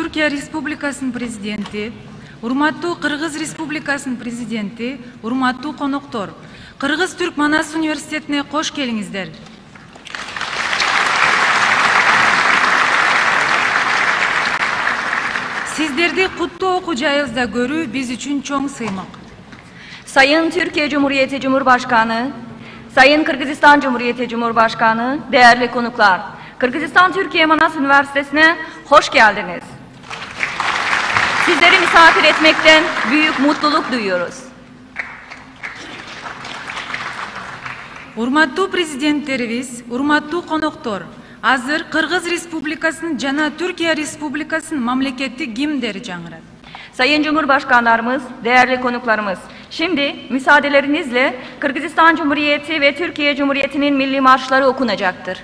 Türkiye Respublikasının Prezidenti, urmattуу Kırgız Respublikasının Prezidenti, urmattуу konoktor, Kırgız Türk Manas Üniversiteti'ne hoş gelingizler. Sizlerdi kutlu oku jayızda görүү biz üçün çoğ sıymak. Sayın Türkiye Cumhuriyeti Cumhurbaşkanı, Sayın Kırgızistan Cumhuriyeti Cumhurbaşkanı, değerli konuklar, Kırgızistan Türkiye Manas Üniversitesi'ne hoş geldiniz. Sizleri misafir etmekten büyük mutluluk duyuyoruz. Urmattуу prezidentlerimiz, urmattуу konoktor, azır Kırgız Respublikasının jana Türkiye Respublikasının mamleketli gimleri жаңырат. Sayın Cumhurbaşkanlarımız, değerli konuklarımız, şimdi müsaadelerinizle Kırgızistan Cumhuriyeti ve Türkiye Cumhuriyeti'nin milli marşları okunacaktır.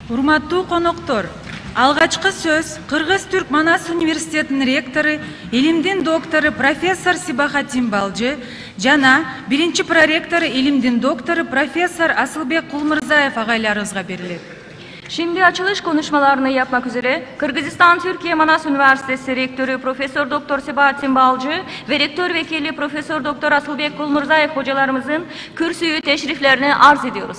Urmattуу konoktor, alğaçkı söz Kırgız Türk Manas Üniversiteti'nin rektoru, ilimdin doktoru Profesör Sibahattin Balcı, jana birinci prorektoru ilimdin doktoru Profesör Asılbek Kulmurzaev ağaylarımızga berilir. Şimdi açılış konuşmalarını yapmak üzere Kırgızistan Türkiye Manas Üniversitesi Rektörü Profesör Doktor Sibahattin Balcı ve Rektör Vekili Profesör Doktor Asılbek Kulmurzaev hocalarımızın kürsüyü teşriflerini arz ediyoruz.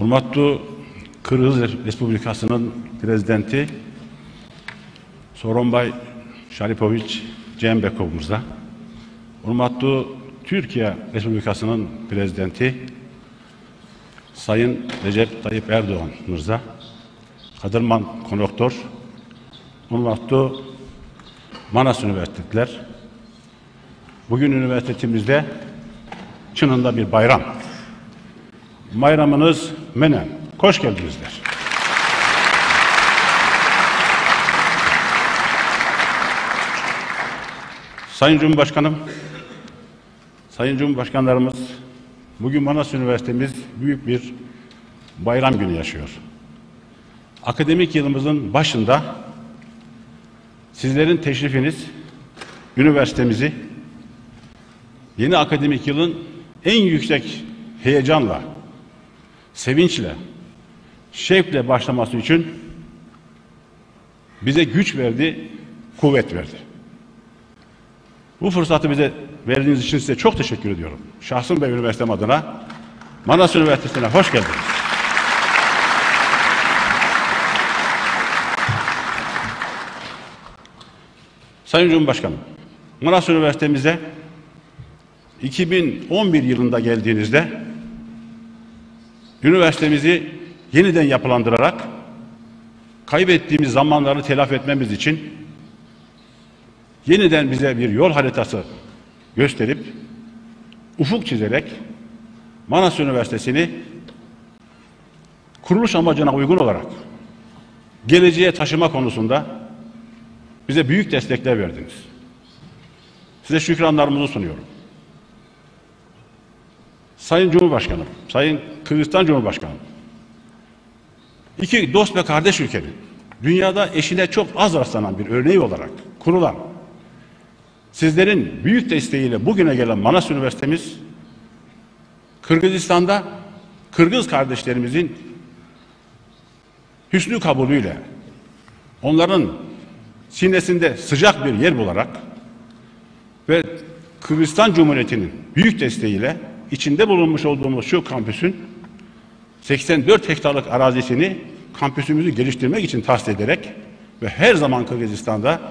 Urmattуу Kırgız Respublikasının prezidenti, Soronbay Şaripoviç Cembekov'umuza, hurmatlı Türkiye Respublikası'nın prezidenti Sayın Recep Tayyip Erdoğan'ımıza, Kadırman Konoktor, hurmatlı Manas Üniversiteliler, bugün üniversitemizde çınında bir bayram. Bayramınız menen. Hoş geldinizler. Sayın Cumhurbaşkanım, Sayın Cumhurbaşkanlarımız, bugün Manas Üniversitemiz büyük bir bayram günü yaşıyor. Akademik yılımızın başında sizlerin teşrifiniz üniversitemizi yeni akademik yılın en yüksek heyecanla, sevinçle, şevkle başlaması için bize güç verdi, kuvvet verdi. Bu fırsatı bize verdiğiniz için size çok teşekkür ediyorum. Şahsım ve üniversitem adına Manas Üniversitesi'ne hoş geldiniz. Sayın Cumhurbaşkanım, Manas Üniversitemize 2011 yılında geldiğinizde üniversitemizi yeniden yapılandırarak kaybettiğimiz zamanları telafi etmemiz için yeniden bize bir yol haritası gösterip ufuk çizerek Manas Üniversitesi'ni kuruluş amacına uygun olarak geleceğe taşıma konusunda bize büyük destekler verdiniz. Size şükranlarımızı sunuyorum. Sayın Cumhurbaşkanım, Sayın Kırgızistan Cumhurbaşkanım, iki dost ve kardeş ülkenin dünyada eşine çok az rastlanan bir örneği olarak kurulan, sizlerin büyük desteğiyle bugüne gelen Manas Üniversitemiz, Kırgızistan'da Kırgız kardeşlerimizin hüsnü kabulüyle, onların sinesinde sıcak bir yer bularak ve Kırgızistan Cumhuriyeti'nin büyük desteğiyle içinde bulunmuş olduğumuz şu kampüsün 84 hektarlık arazisini kampüsümüzü geliştirmek için tahsis ederek ve her zaman Kırgızistan'da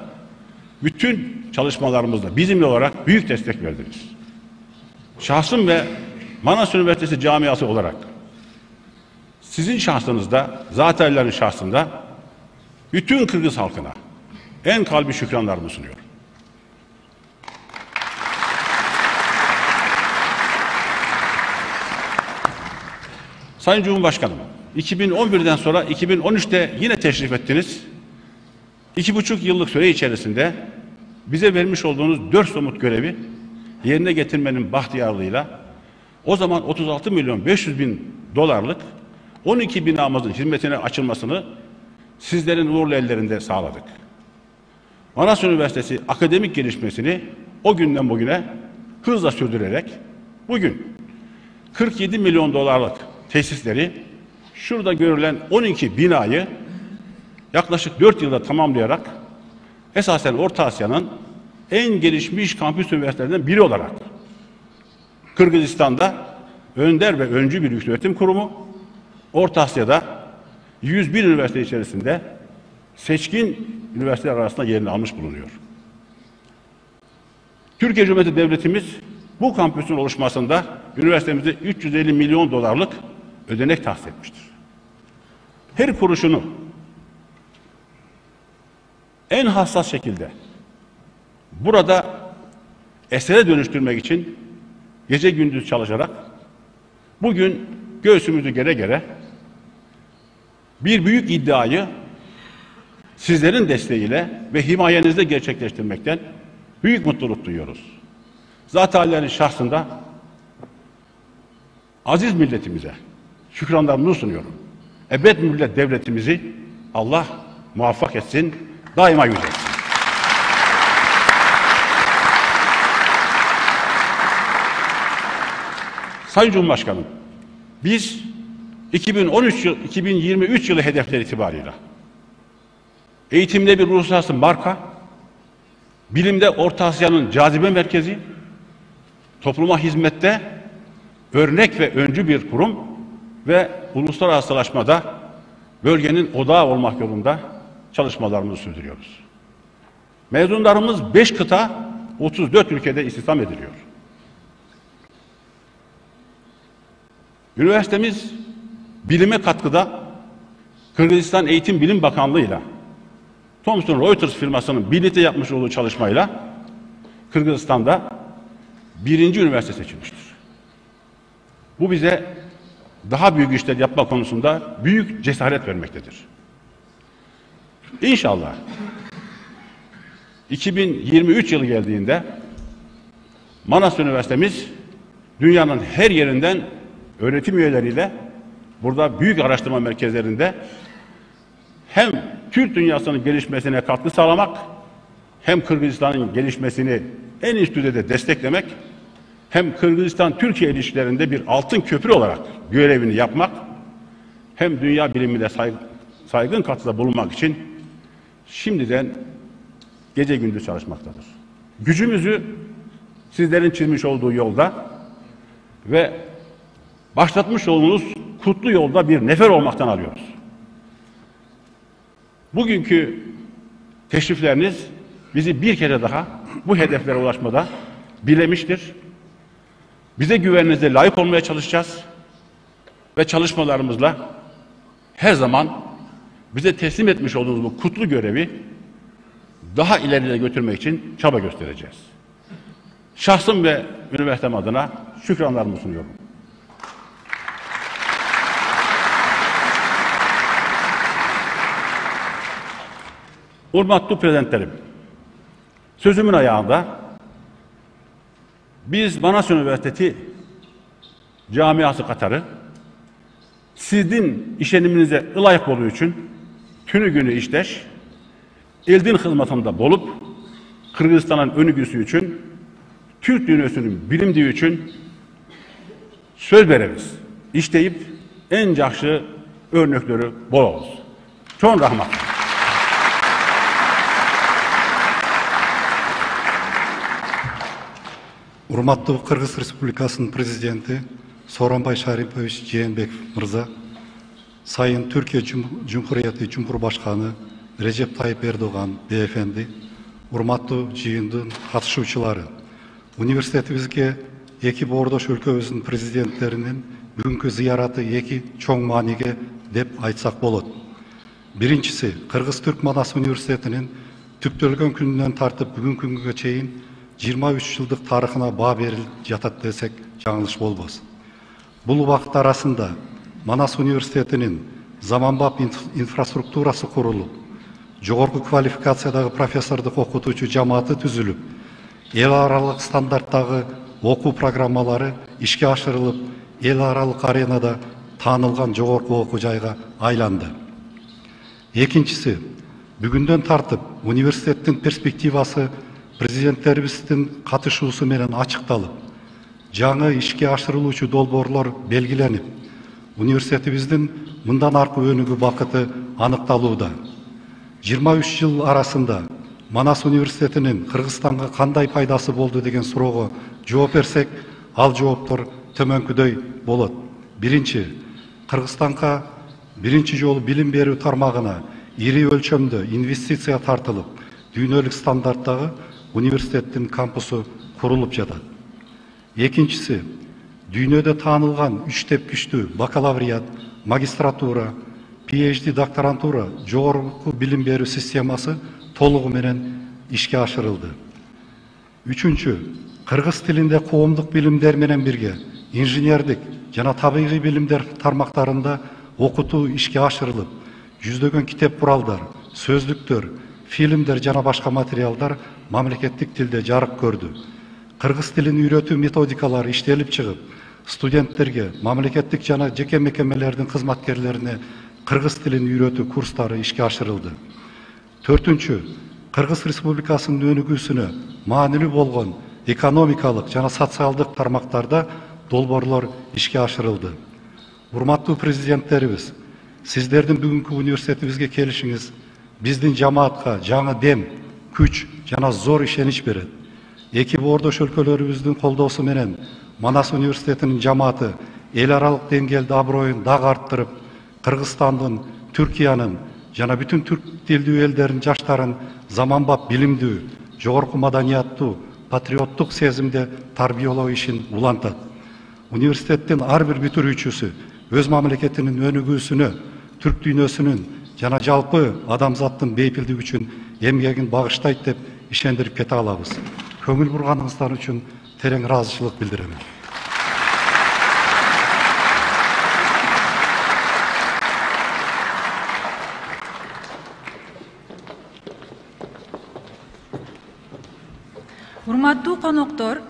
bütün çalışmalarımızda bizimle olarak büyük destek verdiniz. Şahsım ve Manas Üniversitesi camiası olarak sizin şahsınızda, zatayların şahsında bütün Kırgız halkına en kalbi şükranlarımı sunuyorum. Sayın Cumhurbaşkanım, 2011'den sonra 2013'te yine teşrif ettiniz. 2,5 yıllık süre içerisinde bize vermiş olduğunuz 4 somut görevi yerine getirmenin bahtiyarlığıyla o zaman 36 milyon 500 bin dolarlık 12 binamızın hizmetine açılmasını sizlerin uğurlu ellerinde sağladık. Manas Üniversitesi akademik gelişmesini o günden bugüne hızla sürdürerek bugün 47 milyon dolarlık tesisleri şurada görülen 12 binayı yaklaşık 4 yılda tamamlayarak esasen Orta Asya'nın en gelişmiş kampüs üniversitelerinden biri olarak Kırgızistan'da önder ve öncü bir yükseköğretim kurumu, Orta Asya'da 101 üniversite içerisinde seçkin üniversiteler arasında yerini almış bulunuyor. Türkiye Cumhuriyeti Devletimiz bu kampüsün oluşmasında üniversitemize 350 milyon dolarlık ödenek tahsis etmiştir. Her kuruşunu en hassas şekilde burada esere dönüştürmek için gece gündüz çalışarak bugün göğsümüzü gere gere bir büyük iddiayı sizlerin desteğiyle ve himayenizle gerçekleştirmekten büyük mutluluk duyuyoruz. Zat-ı şahsında aziz milletimize şükranlarımı sunuyorum. Ebed millet devletimizi Allah muvaffak etsin, daima yüceltsin. Sayın Cumhurbaşkanım, biz 2023 yılı hedefleri itibarıyla eğitimde bir uluslararası marka, bilimde Orta Asya'nın cazibe merkezi, topluma hizmette örnek ve öncü bir kurum ve uluslararasılaşmada bölgenin odağı olmak yolunda çalışmalarımızı sürdürüyoruz. Mezunlarımız 5 kıta, 34 ülkede istihdam ediliyor. Üniversitemiz bilime katkıda Kırgızistan Eğitim Bilim Bakanlığı'yla Thomson Reuters firmasının birlikte yapmış olduğu çalışmayla Kırgızistan'da 1. üniversite seçilmiştir. Bu bize daha büyük işler yapma konusunda büyük cesaret vermektedir. İnşallah 2023 yılı geldiğinde Manas Üniversitemiz dünyanın her yerinden öğretim üyeleriyle burada büyük araştırma merkezlerinde hem Türk dünyasının gelişmesine katkı sağlamak, hem Kırgızistan'ın gelişmesini en üst düzeyde desteklemek, hem Kırgızistan-Türkiye ilişkilerinde bir altın köprü olarak görevini yapmak, hem dünya bilimine saygın katkıda bulunmak için şimdiden gece gündüz çalışmaktadır. Gücümüzü sizlerin çizmiş olduğu yolda ve başlatmış olduğunuz kutlu yolda bir nefer olmaktan alıyoruz. Bugünkü teşrifleriniz bizi bir kere daha bu hedeflere ulaşmada bilemiştir. Bize güveninize layık olmaya çalışacağız ve çalışmalarımızla her zaman bize teslim etmiş olduğunuz bu kutlu görevi daha ileriye götürmek için çaba göstereceğiz. Şahsım ve üniversitem adına şükranlarımı sunuyorum. Hürmetli prezidentlerim, sözümün ayağında biz Manas Üniversitesi camiası Katarı sizin işeniminize layık olduğu için tünü günü işleş, eldin hizmetinde bulup Kırgızistan'ın önügüsü için, Türk dünyasının bilimdiği için söz veririz. İşleyip en yaxşı örnekleri bol olsun. Çok rahmet. Урматтуу Кыргыз Республикасынын президенти Сооронбай Шарипович Жээнбеков мырза, Сайын Türkiye Cumhuriyeti Cumhurbaşkanı Recep Tayyip Erdoğan beyefendi, урматтуу жыйындын катышуучулары, университетибизге эки боордош өлкөбүздүн президенттеринин бүгүнкү зыяраты эки чоң мааниге деп айтсак болот. Биринчиси, Кыргыз-Түрк Манас университетинин түптөлгөн күнүнөн тартып бүгүнкү күнгө чейин 23 жылдык тарыхына баа берилип жатат десек жаңылыш болбос. Бул убакыт арасында Манас университетинин заманбап инфраструктурасы курулуп, жогорку квалификациядагы профессордук окутуучу жамааты түзүлүп, эл аралык стандарттагы окуу программалары ишке ашырылып, эл аралык аренада таанылган жогорку окуу жайга айланды. Экинчиси, бүгүндөн тартып университеттин перспективасы президенттерибиздин катышуусу менен ачыкталып, жаңы ишке ашырылуучу долбоорлор белгиленип, университетибиздин мындан аркы өнүгүү бакыты аныкталууда. 23 жыл арасында Манас университетинин Кыргызстанга кандай пайдасы болду деген суроого жооп берсек, ал жооптор төмөнкүдөй болот. Биринчи, Кыргызстанга биринчи жолу билим берүү тармагына ири өлчөмдө инвестиция тартылып, дүйнөлүк стандарттагы университеттин кампусу курулуп жатат. Экинчиси, дүйнөдө таанылган 3 теп күчтүү бакалавриат, магистратура, PhD докторантура, жогорку билим берүү системасы толугу менен ишке ашырылды. Үчүнчү, кыргыз тилинде коомдук билимдер менен бирге инженердик жана табигый билимдер тармактарында окутуу ишке ашырылып, жүздөгөн китеп куралдар, сөздүктөр, фильмдер жана башка материалдар мамлекеттик тилде жарык көрдү. Кыргыз тилин үйрөтүү методикалары иштелип чыгып, студенттерге, мамлекеттик жана жеке мекемелердин кызматкерлерине кыргыз тилин үйрөтүү курстары ишке ашырылды. Төртүнчү, Кыргыз Республикасынын өнүгүүсүнө маанилүү болгон экономикалык жана социалдык тармактарда долбоорлор ишке ашырылды. Урматтуу президенттерибиз, сиздердин бүгүнкү университетибизге келишиңиз биздин жамаатка жаңы дем, күч жана зор ишенич берет. Эки боордош өлкөлөрүбүздүн колдоосу менен Манас университетинин жамааты эл аралык деңгээлде аброюн дагы арттырып, Кыргызстандын, Түркиянын жана бүтүн түрк тилдүү элдердин жаштарын заманбап билимдүү, жогорку маданияттуу, патриоттук сезимде тарбиялоо ишин улантат. Университеттин ар бир бүтүрүүчүсү өз мамлекетинин өнүгүүсүнө, түрк дүйнөсүнүн жана жалпы адамзаттын бейпилдиги үчүн эмгегин багыштайт деп ишендирип кете алабыз. Көңүл бурганыңыздар үчүн терең ыраазычылык билдирем. Урматтуу коноктор,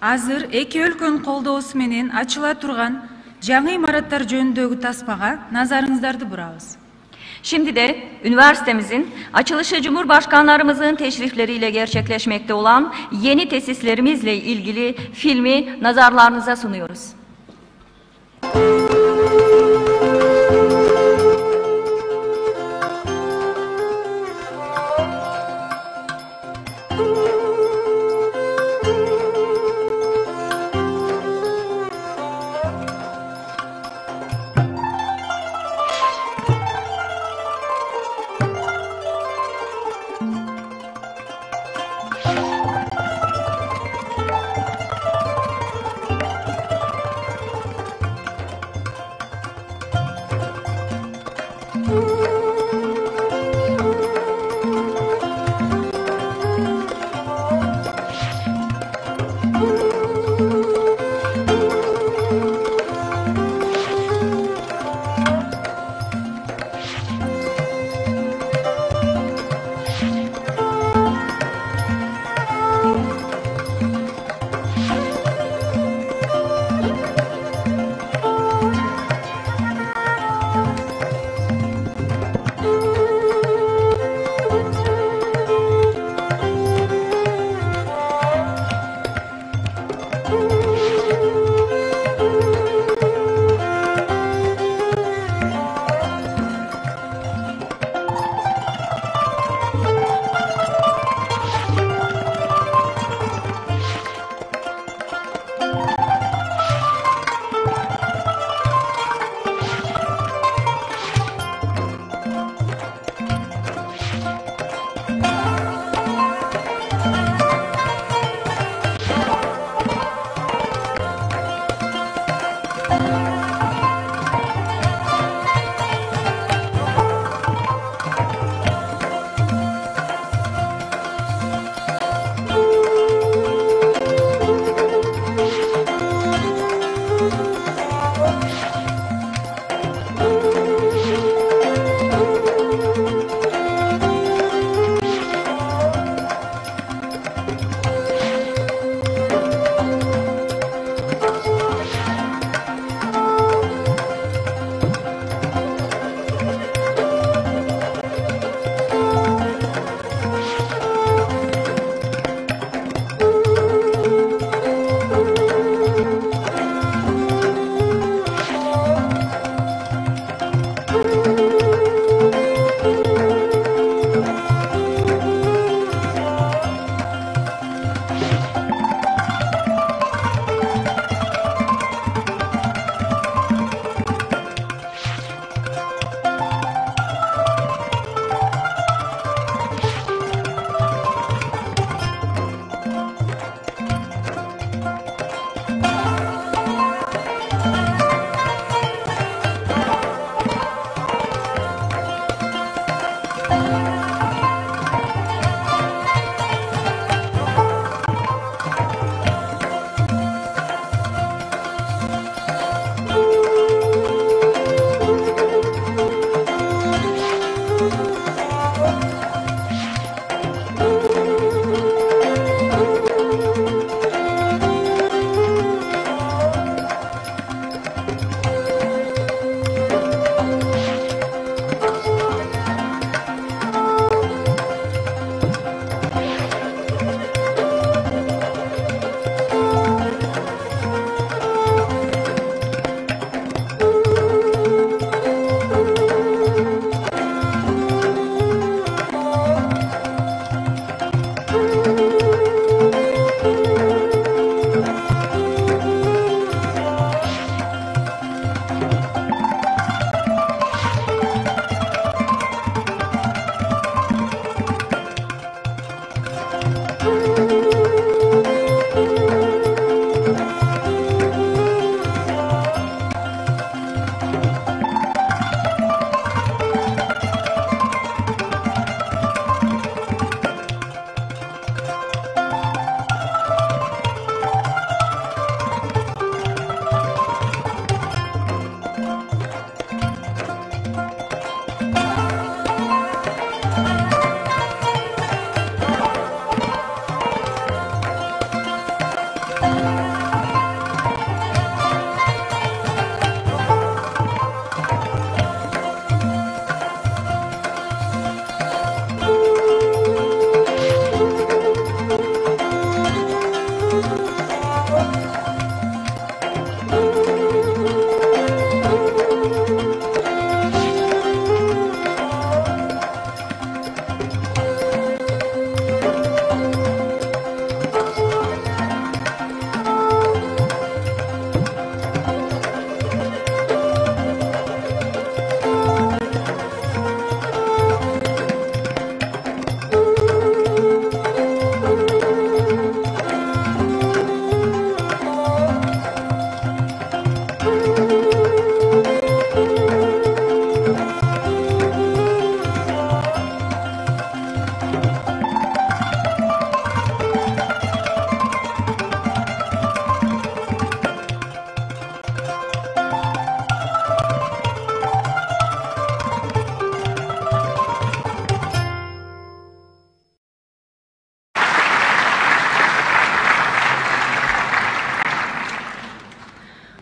азыр эки өлкөнүн колдоосу менен ачыла турган жаңы имараттар жөнүндөгү таспага назарыңыздарды бурабыз. Şimdi de üniversitemizin açılışı Cumhurbaşkanlarımızın teşrifleriyle gerçekleşmekte olan yeni tesislerimizle ilgili filmi nazarlarınıza sunuyoruz.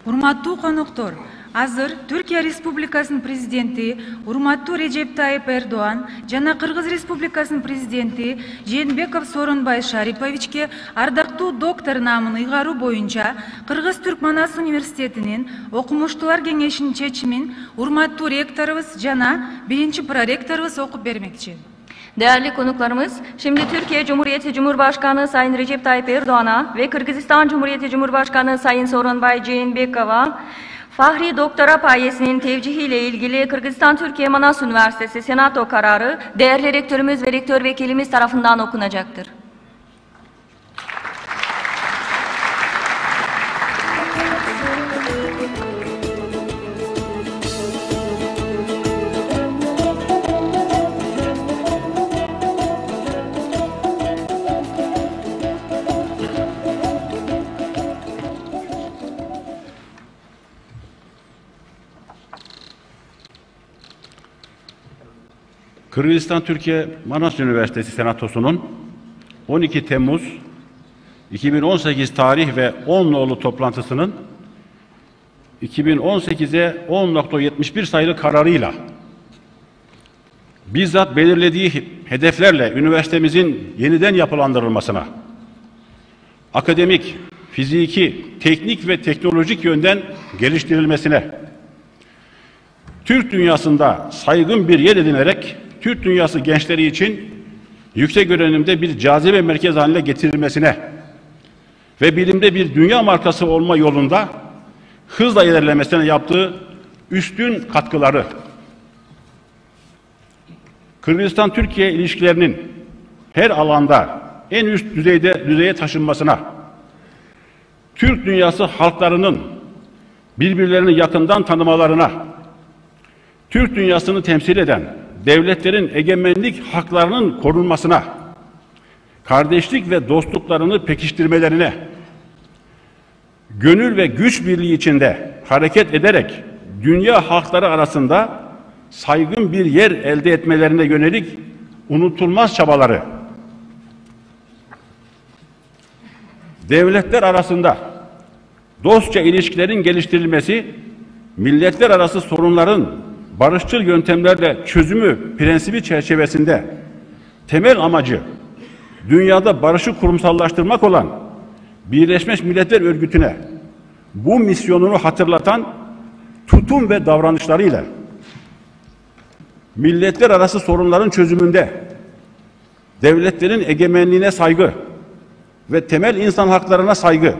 Урматтуу коноктор, азыр Түркия Республикасынын президенти урматтуу Режеп Тайып Эрдоğan жана Кыргыз Республикасынын президенти Жээнбеков Сооронбай Шариповичке ардактуу доктор наамын ыйгаруу боюнча Кыргыз-Түрк Манас университетинин окумуштуулар кеңешинин чечимин урматтуу ректорубуз жана биринчи проректорубуз окуп бермекчи. Değerli konuklarımız, şimdi Türkiye Cumhuriyeti Cumhurbaşkanı Sayın Recep Tayyip Erdoğan'a ve Kırgızistan Cumhuriyeti Cumhurbaşkanı Sayın Sooronbay Jээнбеков'a Fahri Doktora payesinin tevcihiyle ilgili Kırgızistan Türkiye Manas Üniversitesi Senato kararı değerli rektörümüz ve rektör vekilimiz tarafından okunacaktır. Kırgızistan Türkiye Manas Üniversitesi Senatosu'nun 12 Temmuz 2018 tarih ve 10 nolu toplantısının 2018'e 10.71 sayılı kararıyla bizzat belirlediği hedeflerle üniversitemizin yeniden yapılandırılmasına, akademik, fiziki, teknik ve teknolojik yönden geliştirilmesine, Türk dünyasında saygın bir yer edinerek Türk dünyası gençleri için yüksek öğrenimde bir cazibe merkezi haline getirilmesine ve bilimde bir dünya markası olma yolunda hızla ilerlemesine yaptığı üstün katkıları, Kırgızistan-Türkiye ilişkilerinin her alanda en üst düzeye taşınmasına, Türk dünyası halklarının birbirlerini yakından tanımalarına, Türk dünyasını temsil eden devletlerin egemenlik haklarının korunmasına, kardeşlik ve dostluklarını pekiştirmelerine, gönül ve güç birliği içinde hareket ederek dünya halkları arasında saygın bir yer elde etmelerine yönelik unutulmaz çabaları, devletler arasında dostça ilişkilerin geliştirilmesi, milletler arası sorunların barışçıl yöntemlerle çözümü prensibi çerçevesinde temel amacı dünyada barışı kurumsallaştırmak olan Birleşmiş Milletler Örgütü'ne bu misyonunu hatırlatan tutum ve davranışlarıyla milletler arası sorunların çözümünde devletlerin egemenliğine saygı ve temel insan haklarına saygı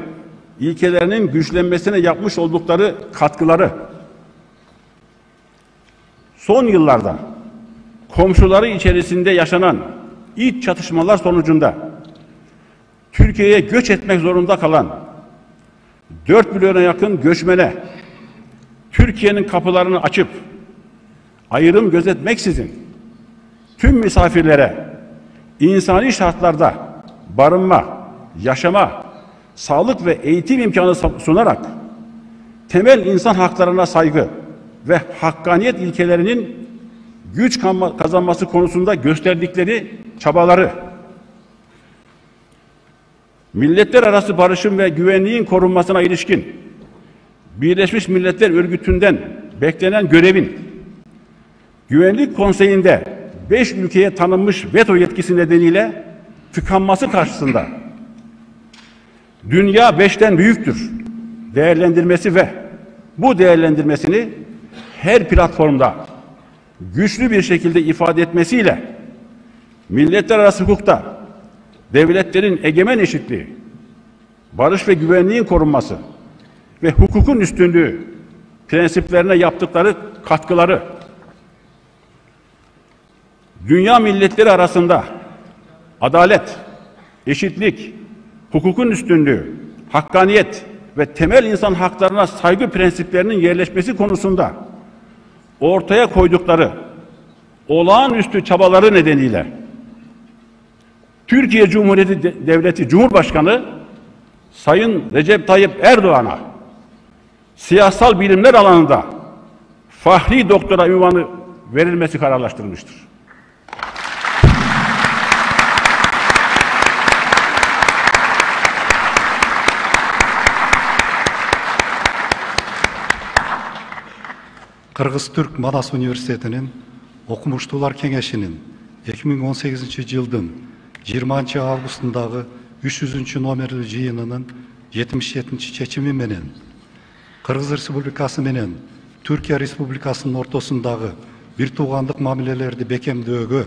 ilkelerinin güçlenmesine yapmış oldukları katkıları, son yıllarda komşuları içerisinde yaşanan iç çatışmalar sonucunda Türkiye'ye göç etmek zorunda kalan 4 milyona yakın göçmene Türkiye'nin kapılarını açıp ayrım gözetmeksizin tüm misafirlere insani şartlarda barınma, yaşama, sağlık ve eğitim imkanı sunarak temel insan haklarına saygı ve hakkaniyet ilkelerinin güç kazanması konusunda gösterdikleri çabaları, milletler arası barışın ve güvenliğin korunmasına ilişkin Birleşmiş Milletler Örgütü'nden beklenen görevin Güvenlik Konseyi'nde 5 ülkeye tanınmış veto yetkisi nedeniyle tıkanması karşısında dünya 5'ten büyüktür değerlendirmesi ve bu değerlendirmesini her platformda güçlü bir şekilde ifade etmesiyle milletler arası hukukta devletlerin egemen eşitliği, barış ve güvenliğin korunması ve hukukun üstünlüğü prensiplerine yaptıkları katkıları, dünya milletleri arasında adalet, eşitlik, hukukun üstünlüğü, hakkaniyet ve temel insan haklarına saygı prensiplerinin yerleşmesi konusunda ortaya koydukları olağanüstü çabaları nedeniyle Türkiye Cumhuriyeti Devleti Cumhurbaşkanı Sayın Recep Tayyip Erdoğan'a siyasal bilimler alanında Fahri Doktora unvanı verilmesi kararlaştırılmıştır. Кыргыз-Түрк Манас университетинин окумуштуулар кеңешинин 2018 жылдын 20 августундагы 300 номерлүү жыйынынын 77 чечими менен Кыргыз Республикасы менен Түркия Республикасынын ортосундагы бир туугандык мамилелерди бекемдөөгө,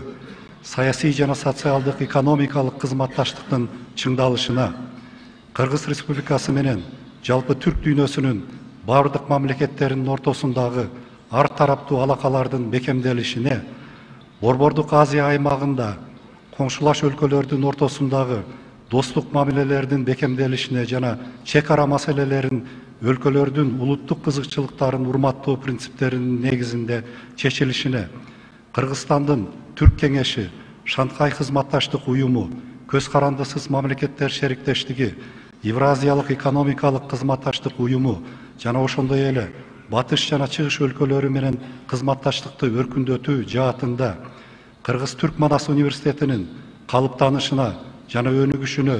саясий жана социалдык экономикалык кызматташтыктын чыңдалышына, Кыргыз Республикасы менен жалпы түрк дүйнөсүнүн бардык мамлекеттеринин ортосундагы ар тараптуу алакалардын бекемделишине, Борбордук Азия аймагында коңшулаш өлкөлөрдүн ортосундагы достук мамилелердин бекемделишине жана чек ара маселелерин өлкөлөрдүн улуттук кызыкчылыктарын урматтоо принциптеринин негизинде чечилишине, Кыргызстандын Түрк кеңеши, Шанхай кызматташтык уюму, көз карандысыз мамлекеттер шериктештиги, Евразиялык экономикалык кызматташтык уюму жана ошондой эле батыш жана чыгыш өлкөлөрү менен кызматташтыкты өркүндөтүү жаатында Кыргыз-Түрк Манас университетинин калыптанышына жана өнүгүшүнө,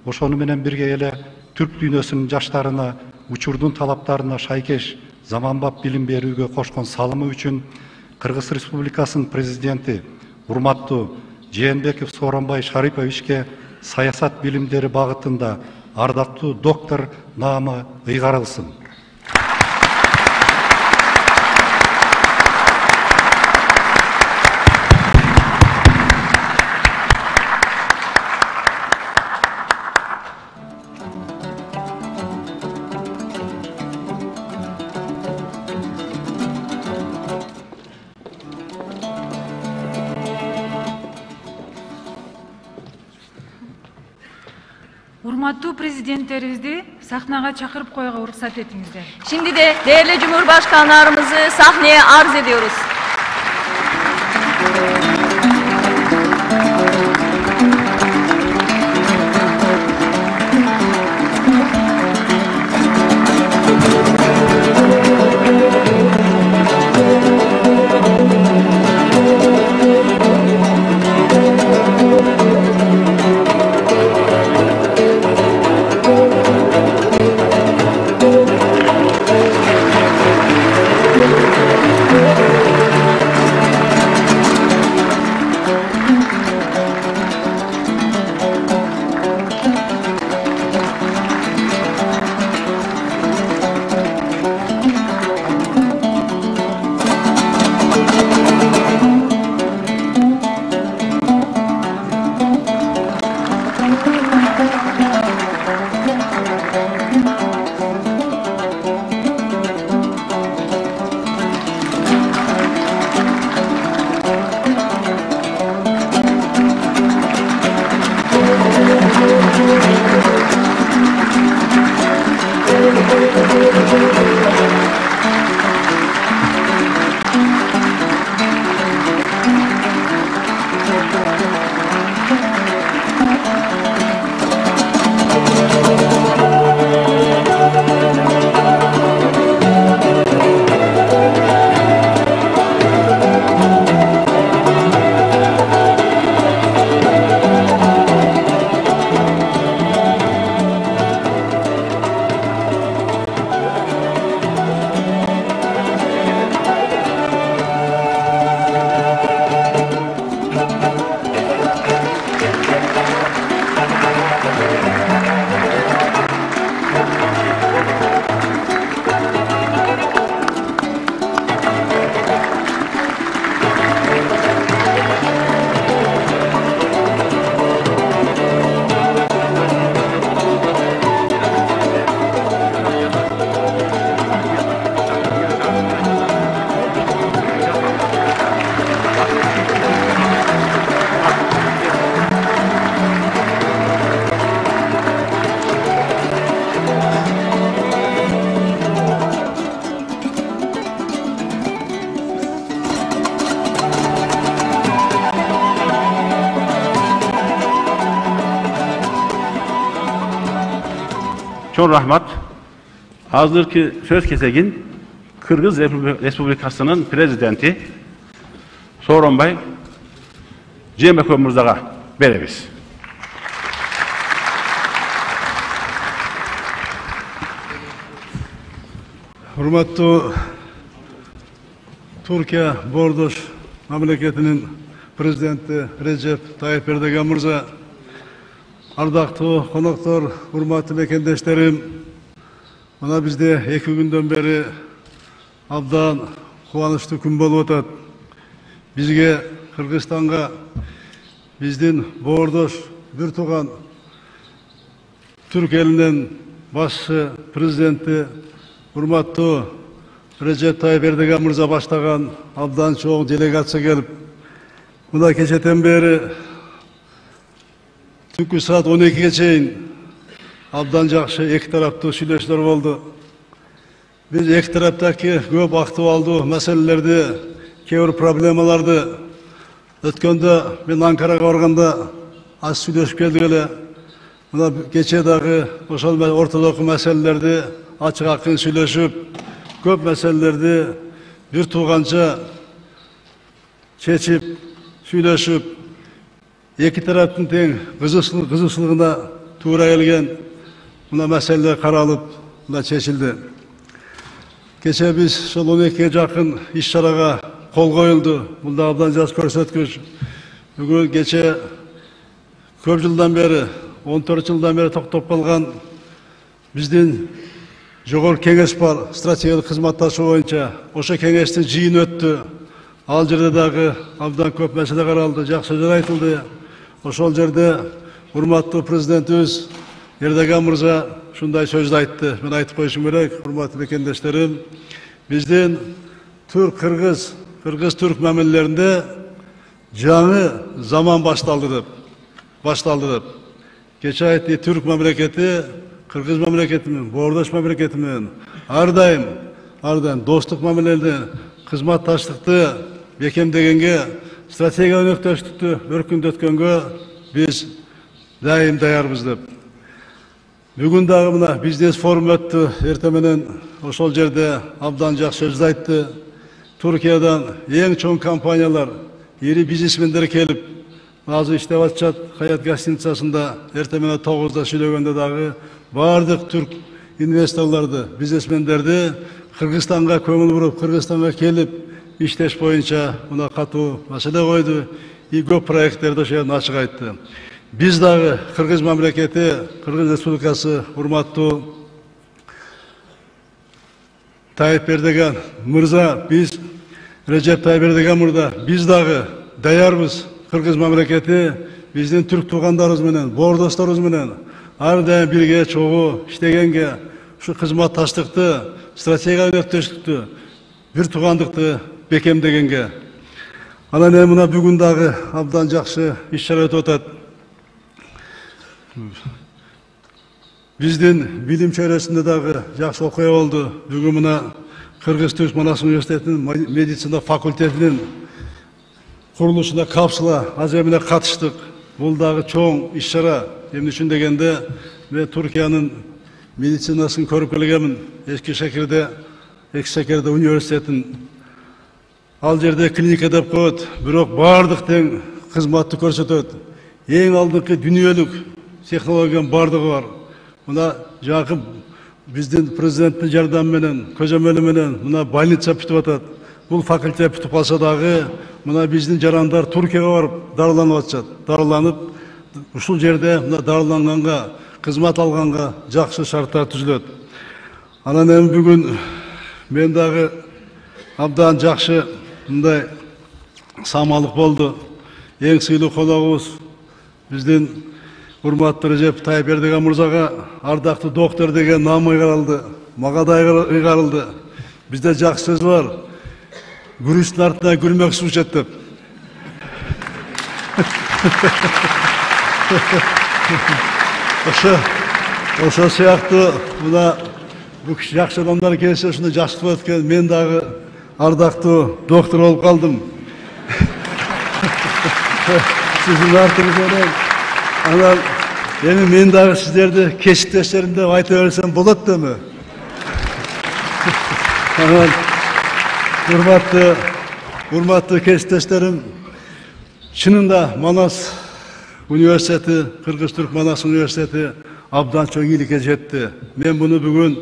ошону менен бирге эле түрк дүйнөсүнүн жаштарына учурдун талаптарына шайкеш заманбап билим берүүгө кошкон салымы үчүн Кыргыз Республикасынын президенти урматтуу Жээнбеков Сооронбай Шариповичке саясат билимдери багытында ардактуу доктор наамы ыйгарылсын. Урматтуу президенттерибизди сахнага чакырып коюуга уруксат этиңиздер. Şimdi de değerli Cumhurbaşkanlarımızı sahneye arz ediyoruz. Çok rahmat. Hazırki söz kesegin Kırgız Respublikası'nın prezidenti Sooronbay Jээнбеков Mırzaga beremiz. Hurmattуу Türkiye Bordoş Memleketi'nin Prezidenti Recep Tayyip Erdoğan Mırza, ardaqtı konuklar, hurmatlı mekendeşlerim, bana bizde 2 günden beri abdan kuvanışlı gün bolup atat. Bizge Kırgızstan'a bizden Bordoş bir tuğan Türk elinden başı prezidenti hurmatlı Recep Tayyip Erdoğan Mırza başlagan abdan çoğun delegatsiya gelip, buna keçeten beri tükü saat 12'ye çeyin abdan jakşı iki tarafta süйлöşler oldu. Biz iki taraftaki köp aktualdı meselelerde, kebir problemalardı. Ötkönde ben Ankara'ga barganda az süylöşüp geldik ele. Buna geçedagi oşal ortadaki meselelerde açık akın süylöşüp, köp meselelerde bir tuğanca çeçip, süylöşüp, iki tarafın teң kızışlığına tuğra gelgen buna meseleler karalıp buna çeşildi. Geçe biz sol 12'ye jakın iş şaraga kol koyuldu. Bunda abdan jas körsetküç. Bugün geçe köp жылдан beri, 14 жылдан beri toktop kalgan bizden jogorku kеңеш бар, стратегиялык кызматташуу боюнча. Ошо кеңештин жыйыны өттү. Ал жерде дагы абдан көп маселе каралды, жакшы сөздөр айтылды. Ошол жерде урматтуу президентибиз Эрдоган мырза ушундай сөздү айтты. Мен айтып коюшум керек, урматтуу мекендештерим, биздин Кыргыз-Түрк мамилелеринде жаңы заман башталды деп. Кече айтты, Түрк мамлекети Кыргыз мамлекети менен, Бордош мамлекети менен ар дайым достук мамилелерде кызматташтыкты бекемдегенге, стратегиялык өнөктөштүктү өркүндөткөнгө биз дайым даярбыз деп. Бүгүн дагы мына бизнес форум өттү. Эртең менен ошол жерде абдан жакшы сөз айтты. Түркиядан эң чоң компаниялар, ири бизнесмендер келип, азыр иштеп атышат. Хаят гостиницасында эртең менен 9-да сүйлөгөндө дагы бардык түрк инвесторлорду, бизнесмендерди Кыргызстанга көңүл буруп, Кыргызстанга келип, иштеш боюнча мына катуу маселе койду. И көп проекттерди ошол ачык айтты. Биз дагы Кыргыз мамлекети, Кыргыз Республикасы урматтуу Tayyip Erdoğan Mırza, biz Recep Tayyip Erdoğan Mırza, biz dagı dayarбыз. Kırgız memleketi bizden Türk tuğandarız menen, Bordoslarız menen, ар дайым бирге чогуу иштегенге, şu кызматташтыкты, стратегиялык өнөктөштүктү, бир туугандыкты бекемдегенге. Анан эми мына бүгүн дагы абдан жакшы иш-чара өтүп атат. Биздин билим чөйрөсүндө дагы жакшы окуя болду. Бүгүн мына Кыргыз-Түрк Манас университетинин медицина факультетинин курулушуна капсула аземине катыштык. Бул дагы чоң иш-чара. Эмне үчүн дегенде, мен Түркиянын медицинасын көрүп келгенмин. Экшекерде университетин. Ал жерде клиника деп коет, бирок бардык тең кызматты көрсөтөт. Эң алдыңкы дүнүйөлүк технологиянын бардыгы бар. Мына жакын биздин президенттин жардамы менен, көзөмөлү менен мына больница бүтүп атат. Бул факультет бүтүп калса дагы мына биздин жарандар Түркияга барып дарыланып атышат. Дарыланып, ушул жерде мына дарыланганга, кызмат алганга жакшы шарттар түзүлөт. Анан эми бүгүн мен дагы абдан жакшы мындай самалык болду. Эң сыйлуу коногубуз биздин урматтуу Recep Tayyip Erdoğan мырзага ардактуу доктор деген нам ыйгарылды. Мага да ыйгарылды. Бизде жакшы сөз бар. Гүрүчтүн артына күлмөк сучат деп. Ошо сыяктуу мына бул жакшы адамдар келсе ушуну жакшы болот экен. Мен дагы ардактуу доктор болуп калдым. Сиздин артыңыздан анан эми мен дагы сиздерди кесиптештерим деп айта берсем болот деми? Анан урматтуу кесиптештерим, чынында Манас университети, Кыргыз-Түрк Манас университети абдан чоң ийгиликке жетти. Мен буну бүгүн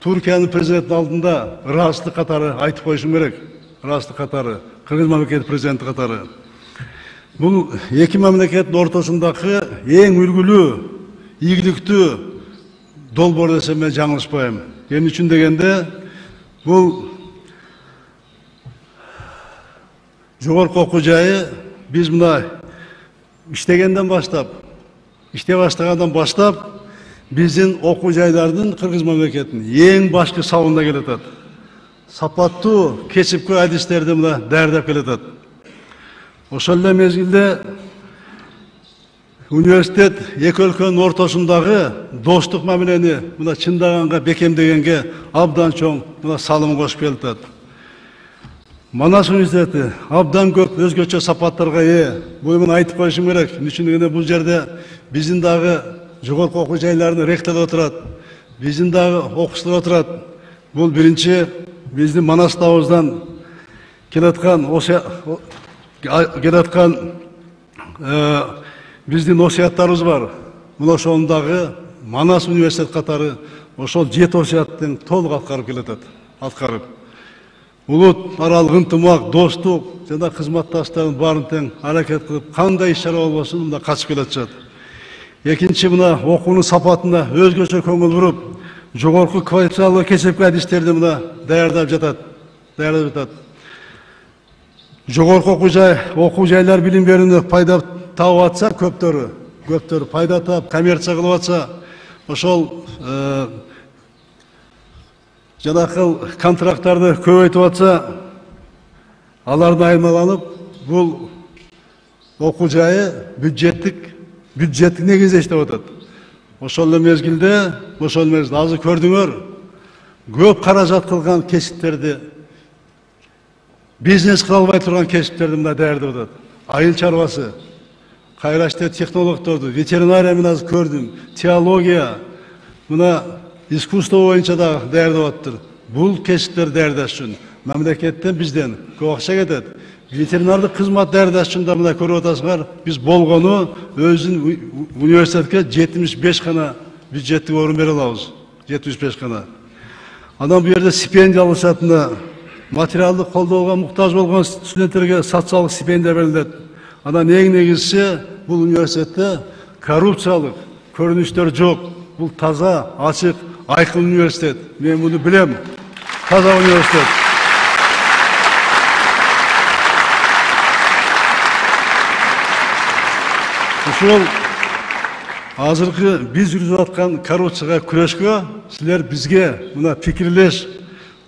Түркиянын президентинин алдында ыраазычтык катары айтып коюшум керек. ырастык катары, Кыргыз мамлекети президенти катары. Бул эки мамлекеттин ортосундагы эң үлгүлүү, ийгиликтүү долбоор десем мен жаңылышпайм. Эмне үчүн дегенде, бул жогорку окуу жайы биз мына иштегенден баштап, иштей баштагандан баштап биздин окуу жайлардын Кыргыз мамлекетинин эң башкы сабында келатат. Сапаттуу кесипкөй адистерди мына даярдап келатат. Ошол эле мезгилде университет эки өлкөнүн ортосундагы достук мамилени мына чындаганга, бекемдегенге абдан чоң мына салым кошуп келатат. Манас университети абдан көп өзгөчө сапаттарга ээ. Бул мен айтып коюшум керек. Үчүн дегенде бул жерде биздин дагы жогорку окуу жайлардын ректорлору отурат, биздин дагы окуучулар отурат. Бул биринчи биздин Манастабыздан келаткан биздин осуяттарыбыз бар. Мына ошондагы Манас университет катары ошол 7 осуяттын толук аткарып келатат. Аткарып. Улут аралык ынтымак, достук жана кызматташтардын баарын тең аракет кылып, кандай иш-чара болбосун мында катышып келатышат. Экинчи мына окуунун сапатына өзгөчө көңүл буруп, жогорку квалификациялуу кесипкөй адистерди мына даярдап жатат. Жогорку окуу жайлар билим берүүнү пайда таап атса, көптөрү пайда таап, коммерция кылып атса, ошол жанакыл контракттарды көбөйтүп атса, аларды аймаланып, бул окуу жайы бюджеттик негизде иштеп атат. Ошол эле мезгилде азыр көрдүңөр, көп каражат кылган кесиптерди, бизнес кыла албай турган кесиптерди мына даярдап атат. Айыл чарбасы, кайраштуу технологдорду, ветеринария мен азыр көрдүм, теология, мына искусство боюнча да даярдап атыптыр. Бул кесиптер даярдаш үчүн мамлекеттен бизден көп акча кетет. Ветеринардык кызмат даярдаш үчүн да мына көрүп атасыңар, биз болгону өзүнүн университетке 75 гана бюджеттик орун бере алабыз. 75 гана. Анан бу жерде стипендия алышатына, материалдык колдоого муктаж болгон студенттерге социалдык стипендия берилет. Анан эң негизгиси бул университетте коррупциялык көрүнүштөр жок. Бул таза, ачык, айкын университет. Мен муну билем. Таза университет. Ошол азыркы биз жүргүзүп аткан коррупцияга күрөшкө силер бизге мына пикирлеш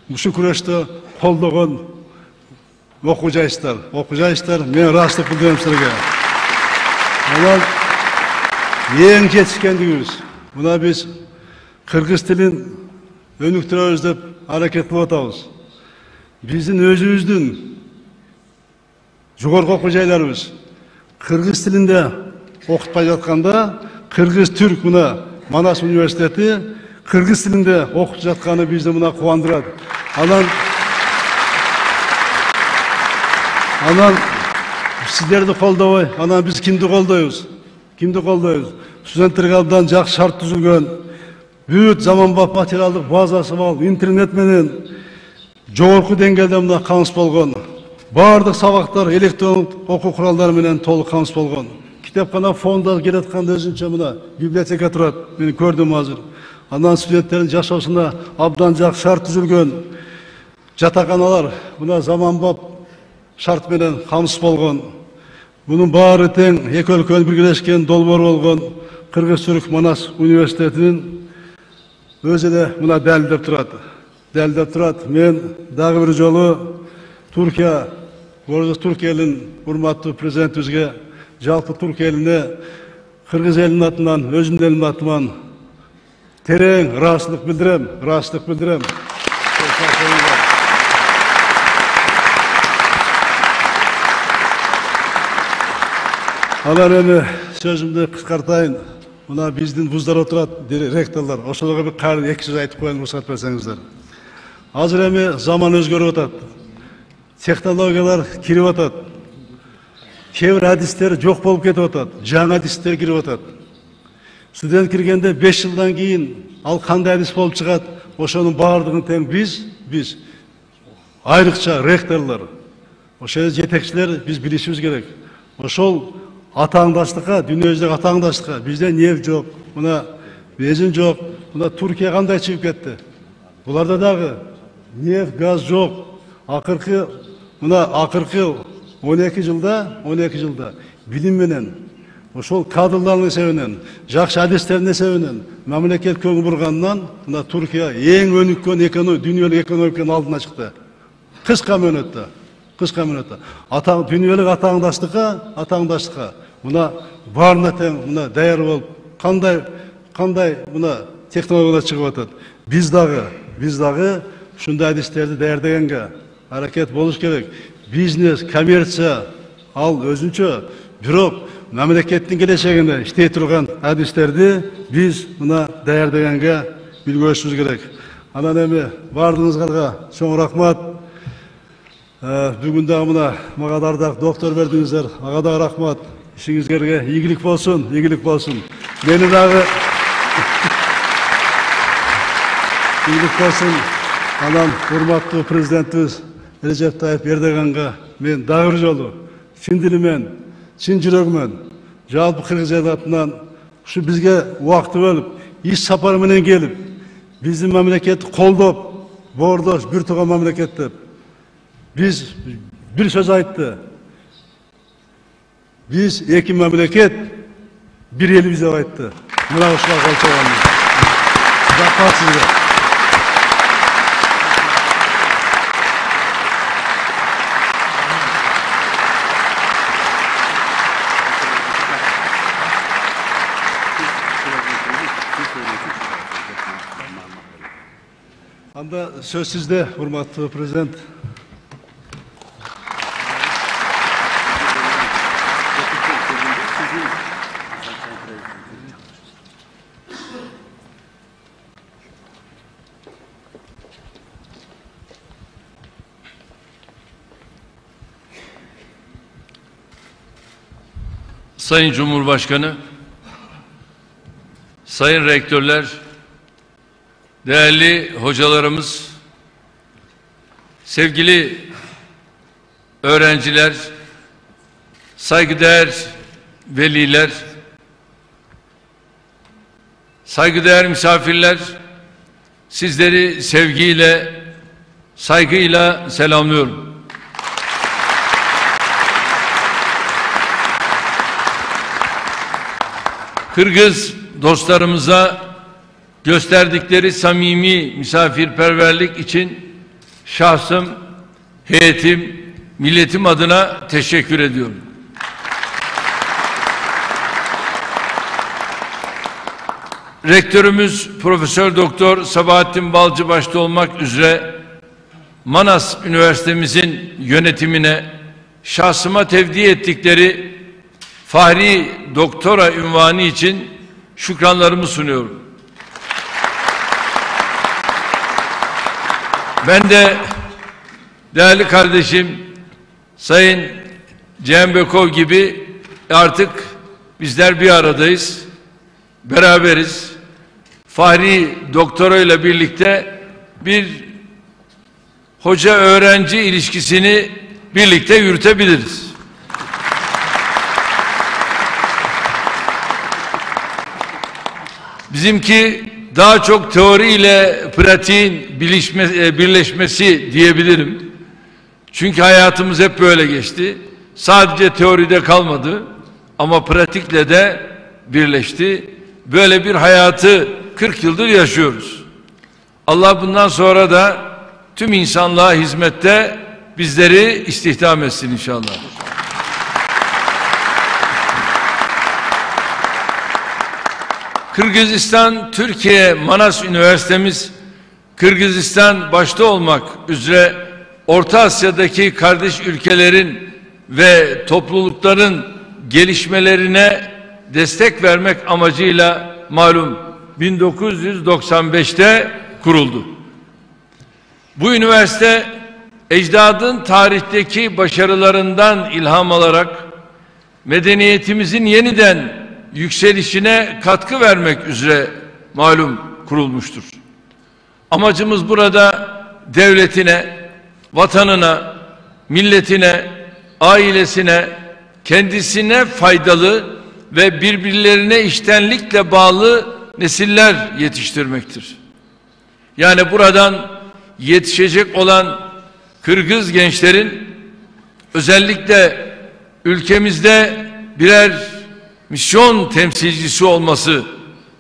ушу күрөштө колдогон окуу жайсыздар. Мен ырастык билдирем силерге. Анан эң жетишкендигибиз мына биз кыргыз тилин өнүктүрөбүз деп аракет кылып атабыз. Биздин өзүбүздүн жогорку окуу жайларыбыз кыргыз тилинде окутпай жатканда, кыргыз-түрк мына Манас университети кыргыз тилинде окутуп жатканы бизди мына кубандырат. Анан сиздерди колдобой, анан биз кимди колдойбуз? Студенттерге абдан жакшы шарт түзүлгөн, бүт заманбап материалдык базасы бар, интернет менен жогорку деңгээлде мына камсыз болгон. Бардык сабактар электрондук окуу куралдары менен толук камсыз болгон. Китепкана фонда келатканда өзүнчө мына библиотека турат, мен көрдүм азыр. Андан студенттердин жашоосуна абдан жакшы шарт түзүлгөн. Жатаканалар мына заманбап шарт менен камсыз болгон. Bunun баары тең эки өлкөнүн биргелешкен долбоор болгон Кыргыз-Түрк Манас университетинин өзү эле мына далилдеп турат. Мен дагы бир жолу Түркия элинин урматтуу президентибизге, жалпы Түркия элине, Кыргыз элинин атынан, өзүмдүн элимдин атынан терең ыраазычылык билдирем. Алар эми сөзүмдү кыскартайын. Мына биздин вуздар отурат, ректорлор. Ошолорго бир кайра эки сөз айтып коеюн, уруксат берсеңиздер. Азыр эми заман өзгөрүп атат. Технологиялар кирип атат. Кээ бир адистер жок болуп кетип атат. Жаңы адистер кирип атат. Студент киргенде 5 жылдан кийин ал кандай адис болуп чыгат, ошонун баардыгын тең биз Ayrıca rektörler, oşa yetekçiler biz bilişimiz gerek. Oşol atağındaşlığa, dünyacılık atağındaşlığa bizde nef yok, buna benzin yok, buna Türkiye kanday çıkıp gitti. Bularda dağı nef, gaz yok. Akırkı 12 yılda bilim menen, oşol kadrlarının sevinen, jakşı adeslerine sevinen, memleket köngü burgandan, buna Türkiye en önükön dünyalık ekonomikten aldına çıktı. Kıska mönötte. Dünyalık atağındaşlığa, buna barına teң, buna değer olup, kanday buna teknologiyalar çıkıp atat. Biz dağı şunda adeslerdi değerdegenge hareket boluş gerek. Biznes, kommersiya, al özünçö, bирок memleketin geleceğinde iştey turgan adeslerdi biz buna değerdegenge bilgöşümüz gerek. Anan emi bardığınızlarga çoğun rahmat. Bugün de mağa dardaq doktor verdiğinizler, ağa da rahmat. İşinizlerge iyilik bolsun. Beni dağı iyilik bolsun. Anam hurmatlı prezidentimiz Recep Tayyip Erdoğan'a men dağır jolu, çin dilimen, çin jürögümen, жалпы Kırgız edatından şu bizge vakti bölüp, iş saparı menen gelip, bizim memleketi koldop, bordoş, bir tuğan memlekette. Biz bir söz aytты. Biz iki memleket, bir eli bize aytты. Mına uşlar kalçalandı. Rahmat sizge. Anda söz sizde, hurmatlı prezident. Sayın Cumhurbaşkanı, sayın rektörler, değerli hocalarımız, sevgili öğrenciler, saygıdeğer veliler, saygıdeğer misafirler, sizleri sevgiyle, saygıyla selamlıyorum. Kırgız dostlarımıza gösterdikleri samimi misafirperverlik için şahsım, heyetim, milletim adına teşekkür ediyorum. Rektörümüz Profesör Doktor Sabahattin Balcı başta olmak üzere Manas Üniversitemizin yönetimine şahsıma tevdi ettikleri Fahri Doktora unvanı için şükranlarımı sunuyorum. Ben de değerli kardeşim Sayın Cembekov gibi artık bizler bir aradayız, beraberiz. Fahri Doktora ile birlikte bir hoca-öğrenci ilişkisini birlikte yürütebiliriz. Bizimki daha çok teori ile pratiğin birleşmesi diyebilirim. Çünkü hayatımız hep böyle geçti. Sadece teoride kalmadı ama pratikle de birleşti. Böyle bir hayatı 40 yıldır yaşıyoruz. Allah bundan sonra da tüm insanlığa hizmette bizleri istihdam etsin inşallah. Kırgızistan, Türkiye, Manas Üniversitemiz, Kırgızistan başta olmak üzere Orta Asya'daki kardeş ülkelerin ve toplulukların gelişmelerine destek vermek amacıyla malum 1995'te kuruldu. Bu üniversite ecdadın tarihteki başarılarından ilham alarak medeniyetimizin yeniden yükselişine katkı vermek üzere malum kurulmuştur. Amacımız burada devletine, vatanına, milletine, ailesine, kendisine faydalı ve birbirlerine içtenlikle bağlı nesiller yetiştirmektir. Yani buradan yetişecek olan Kırgız gençlerin özellikle ülkemizde birer misyon temsilcisi olması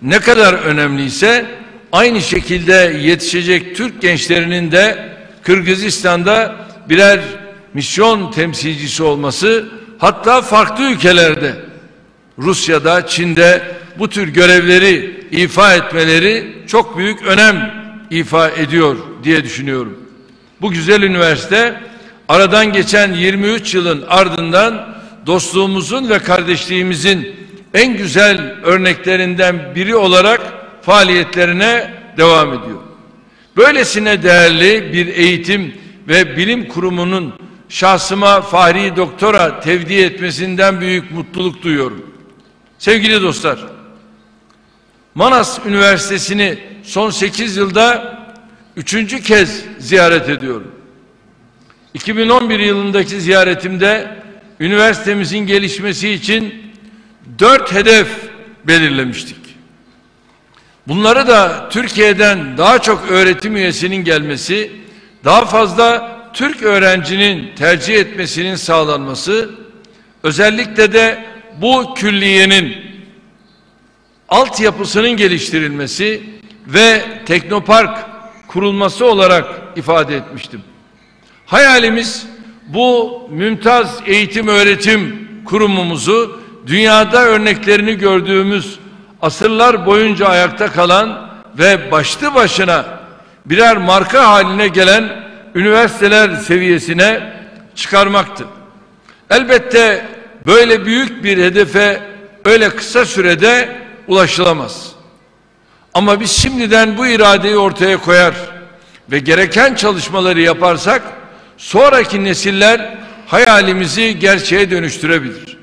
ne kadar önemliyse, aynı şekilde yetişecek Türk gençlerinin de Kırgızistan'da birer misyon temsilcisi olması, hatta farklı ülkelerde, Rusya'da, Çin'de bu tür görevleri ifa etmeleri çok büyük önem ifa ediyor diye düşünüyorum. Bu güzel üniversite aradan geçen 23 yılın ardından dostluğumuzun ve kardeşliğimizin en güzel örneklerinden biri olarak faaliyetlerine devam ediyor. Böylesine değerli bir eğitim ve bilim kurumunun şahsıma fahri doktora tevdi etmesinden büyük mutluluk duyuyorum. Sevgili dostlar, Manas Üniversitesi'ni son 8 yılda 3. kez ziyaret ediyorum. 2011 yılındaki ziyaretimde üniversitemizin gelişmesi için 4 hedef belirlemiştik. Bunları da Türkiye'den daha çok öğretim üyesinin gelmesi, daha fazla Türk öğrencinin tercih etmesinin sağlanması, özellikle de bu külliyenin altyapısının geliştirilmesi ve teknopark kurulması olarak ifade etmiştim. Hayalimiz bu mümtaz eğitim öğretim kurumumuzu dünyada örneklerini gördüğümüz asırlar boyunca ayakta kalan ve başlı başına birer marka haline gelen üniversiteler seviyesine çıkarmaktı. Elbette böyle büyük bir hedefe öyle kısa sürede ulaşılamaz. Ama biz şimdiden bu iradeyi ortaya koyar ve gereken çalışmaları yaparsak sonraki nesiller hayalimizi gerçeğe dönüştürebilir.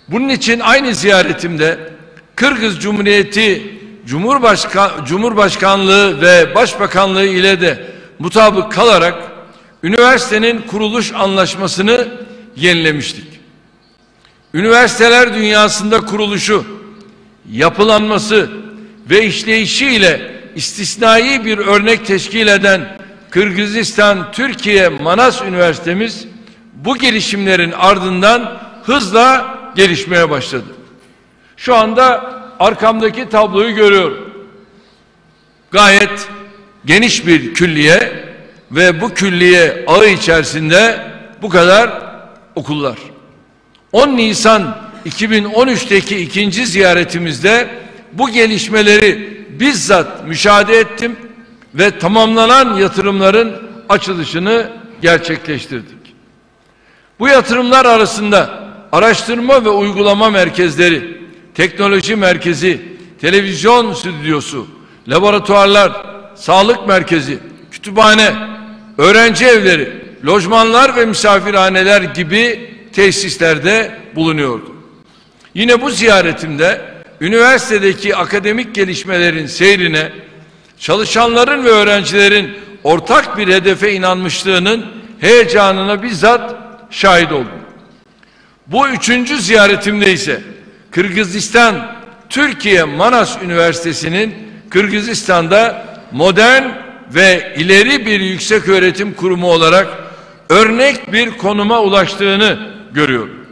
Bunun için aynı ziyaretimde Kırgız Cumhuriyeti Cumhurbaşkanlığı ve Başbakanlığı ile de mutabık kalarak üniversitenin kuruluş anlaşmasını yenilemiştik. Üniversiteler dünyasında kuruluşu, yapılanması ve işleyişiyle istisnai bir örnek teşkil eden Kırgızistan Türkiye Manas Üniversitemiz bu gelişimlerin ardından hızla gelişmeye başladı. Şu anda arkamdaki tabloyu görüyorum. Gayet geniş bir külliye ve bu külliye ağı içerisinde bu kadar okullar. 10 Nisan 2013'teki ikinci ziyaretimizde bu gelişmeleri bizzat müşahede ettim ve tamamlanan yatırımların açılışını gerçekleştirdik. Bu yatırımlar arasında araştırma ve uygulama merkezleri, teknoloji merkezi, televizyon stüdyosu, laboratuvarlar, sağlık merkezi, kütüphane, öğrenci evleri, lojmanlar ve misafirhaneler gibi tesislerde bulunuyordu. Yine bu ziyaretimde üniversitedeki akademik gelişmelerin seyrine, çalışanların ve öğrencilerin ortak bir hedefe inanmışlığının heyecanına bizzat şahit oldum. Bu 3. ziyaretimde ise Kırgızistan Türkiye Manas Üniversitesi'nin Kırgızistan'da modern ve ileri bir yükseköğretim kurumu olarak örnek bir konuma ulaştığını görüyorum.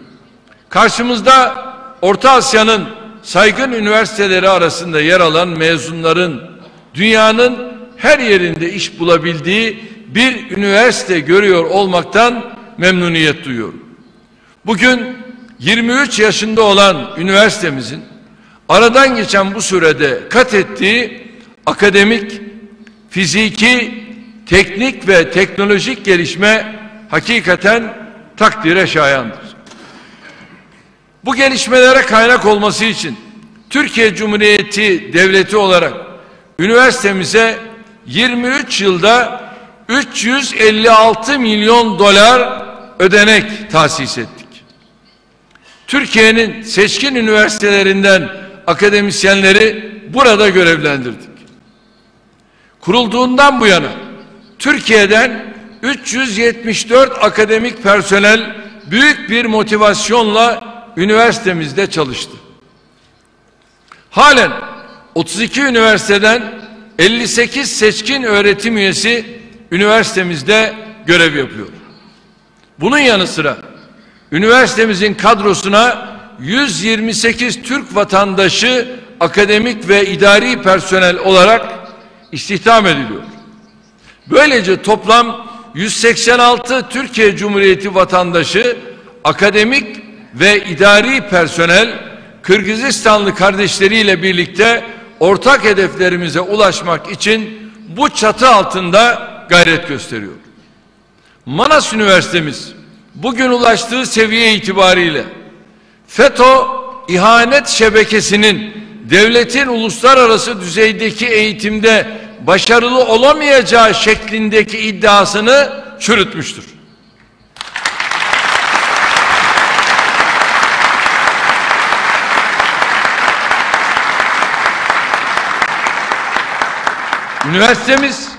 Karşımızda Orta Asya'nın saygın üniversiteleri arasında yer alan mezunların dünyanın her yerinde iş bulabildiği bir üniversite görüyor olmaktan memnuniyet duyuyorum. Bugün 23 yaşında olan üniversitemizin aradan geçen bu sürede kat ettiği akademik, fiziki, teknik ve teknolojik gelişme hakikaten takdire şayandır. Bu gelişmelere kaynak olması için Türkiye Cumhuriyeti Devleti olarak üniversitemize 23 yılda 356 milyon dolar ödenek tahsis ettik. Türkiye'nin seçkin üniversitelerinden akademisyenleri burada görevlendirdik. Kurulduğundan bu yana Türkiye'den 374 akademik personel büyük bir motivasyonla üniversitemizde çalıştı. Halen 32 üniversiteden 58 seçkin öğretim üyesi üniversitemizde görev yapıyor. Bunun yanı sıra üniversitemizin kadrosuna 128 Türk vatandaşı akademik ve idari personel olarak istihdam ediliyor. Böylece toplam 186 Türkiye Cumhuriyeti vatandaşı akademik ve idari personel Kırgızistanlı kardeşleriyle birlikte ortak hedeflerimize ulaşmak için bu çatı altında gayret gösteriyor. Manas Üniversitemiz bugün ulaştığı seviye itibariyle FETÖ ihanet şebekesinin devletin uluslararası düzeydeki eğitimde başarılı olamayacağı şeklindeki iddiasını çürütmüştür. Üniversitemiz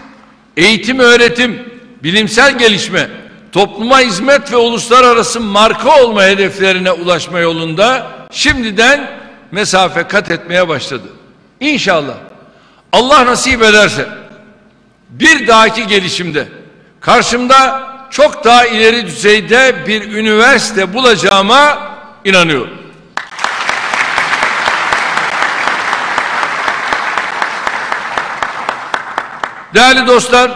eğitim, öğretim, bilimsel gelişme, topluma hizmet ve uluslararası marka olma hedeflerine ulaşma yolunda şimdiden mesafe kat etmeye başladı. İnşallah Allah nasip ederse bir dahaki gelişimde karşımda çok daha ileri düzeyde bir üniversite bulacağıma inanıyorum. Değerli dostlar,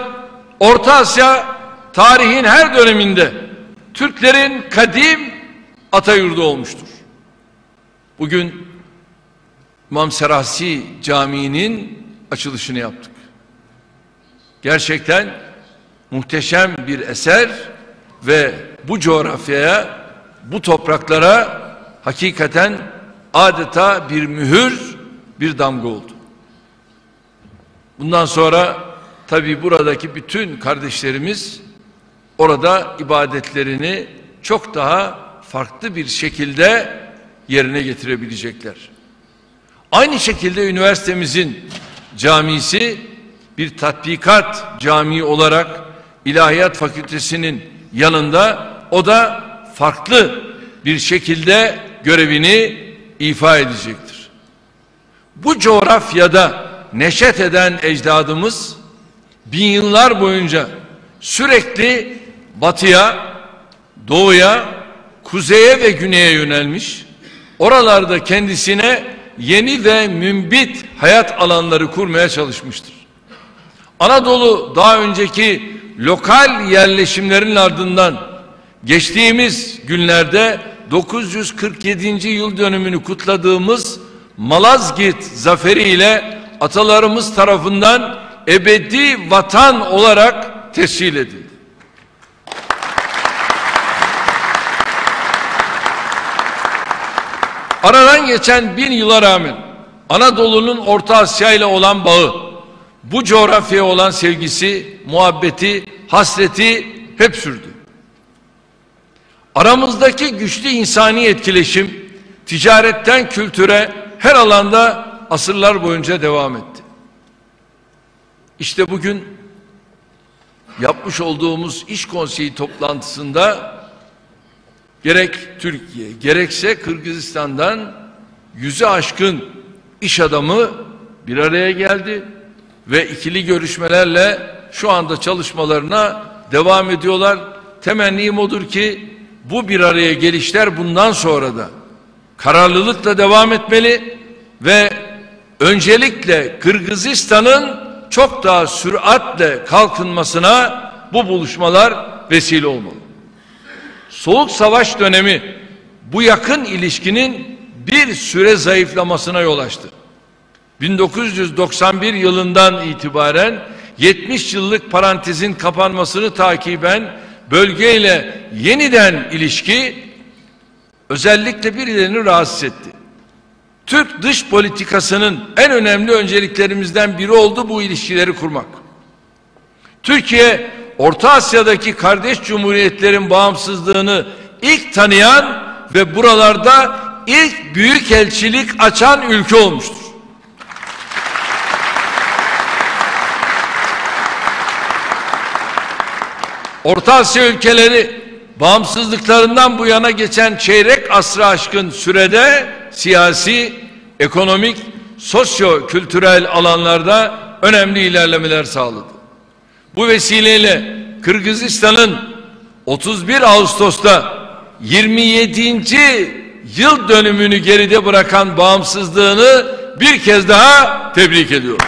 Orta Asya tarihin her döneminde Türklerin kadim atayurdu olmuştur. Bugün İmam Serasi Camii'nin açılışını yaptık. Gerçekten muhteşem bir eser ve bu coğrafyaya, bu topraklara hakikaten adeta bir mühür, bir damga oldu. Bundan sonra tabii buradaki bütün kardeşlerimiz orada ibadetlerini çok daha farklı bir şekilde yerine getirebilecekler. Aynı şekilde üniversitemizin camisi bir tatbikat camii olarak İlahiyat Fakültesinin yanında o da farklı bir şekilde görevini ifa edecektir. Bu coğrafyada neşet eden ecdadımız bin yıllar boyunca sürekli batıya, doğuya, kuzeye ve güneye yönelmiş, oralarda kendisine yeni ve mümbit hayat alanları kurmaya çalışmıştır. Anadolu daha önceki lokal yerleşimlerin ardından geçtiğimiz günlerde 947. yıl dönümünü kutladığımız Malazgirt zaferi ile atalarımız tarafından ebedi vatan olarak tescil edildi. Aradan geçen 1000 yıla rağmen Anadolu'nun Orta Asya ile olan bağı, bu coğrafyaya olan sevgisi, muhabbeti, hasreti hep sürdü. Aramızdaki güçlü insani etkileşim, ticaretten kültüre her alanda asırlar boyunca devam etti. İşte bugün yapmış olduğumuz İş Konseyi toplantısında gerek Türkiye gerekse Kırgızistan'dan 100'ü aşkın iş adamı bir araya geldi ve ikili görüşmelerle şu anda çalışmalarına devam ediyorlar. Temennim odur ki bu bir araya gelişler bundan sonra da kararlılıkla devam etmeli ve öncelikle Kırgızistan'ın çok daha süratle kalkınmasına bu buluşmalar vesile olmalı. Soğuk Savaş dönemi bu yakın ilişkinin bir süre zayıflamasına yol açtı. 1991 yılından itibaren 70 yıllık parantezin kapanmasını takiben bölgeyle yeniden ilişki özellikle birilerini rahatsız etti. Türk dış politikasının en önemli önceliklerimizden biri oldu bu ilişkileri kurmak. Türkiye, Orta Asya'daki kardeş cumhuriyetlerin bağımsızlığını ilk tanıyan ve buralarda ilk büyükelçilik açan ülke olmuştur. Orta Asya ülkeleri bağımsızlıklarından bu yana geçen çeyrek asrı aşkın sürede siyasi, ekonomik, sosyo-kültürel alanlarda önemli ilerlemeler sağladı. Bu vesileyle Kırgızistan'ın 31 Ağustos'ta 27. yıl dönümünü geride bırakan bağımsızlığını bir kez daha tebrik ediyorum.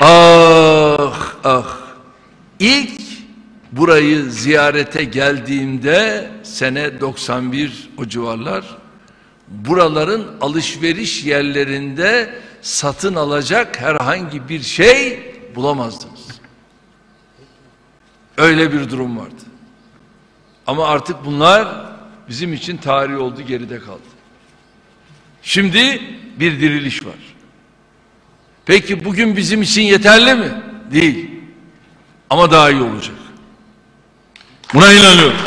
Ah ah, ilk burayı ziyarete geldiğimde sene 91 o civarlar, buraların alışveriş yerlerinde satın alacak herhangi bir şey bulamazdınız. Öyle bir durum vardı. Ama artık bunlar bizim için tarih oldu, geride kaldı. Şimdi bir diriliş var. Peki bugün bizim için yeterli mi? Değil. Ama daha iyi olacak. Buna inanıyorum.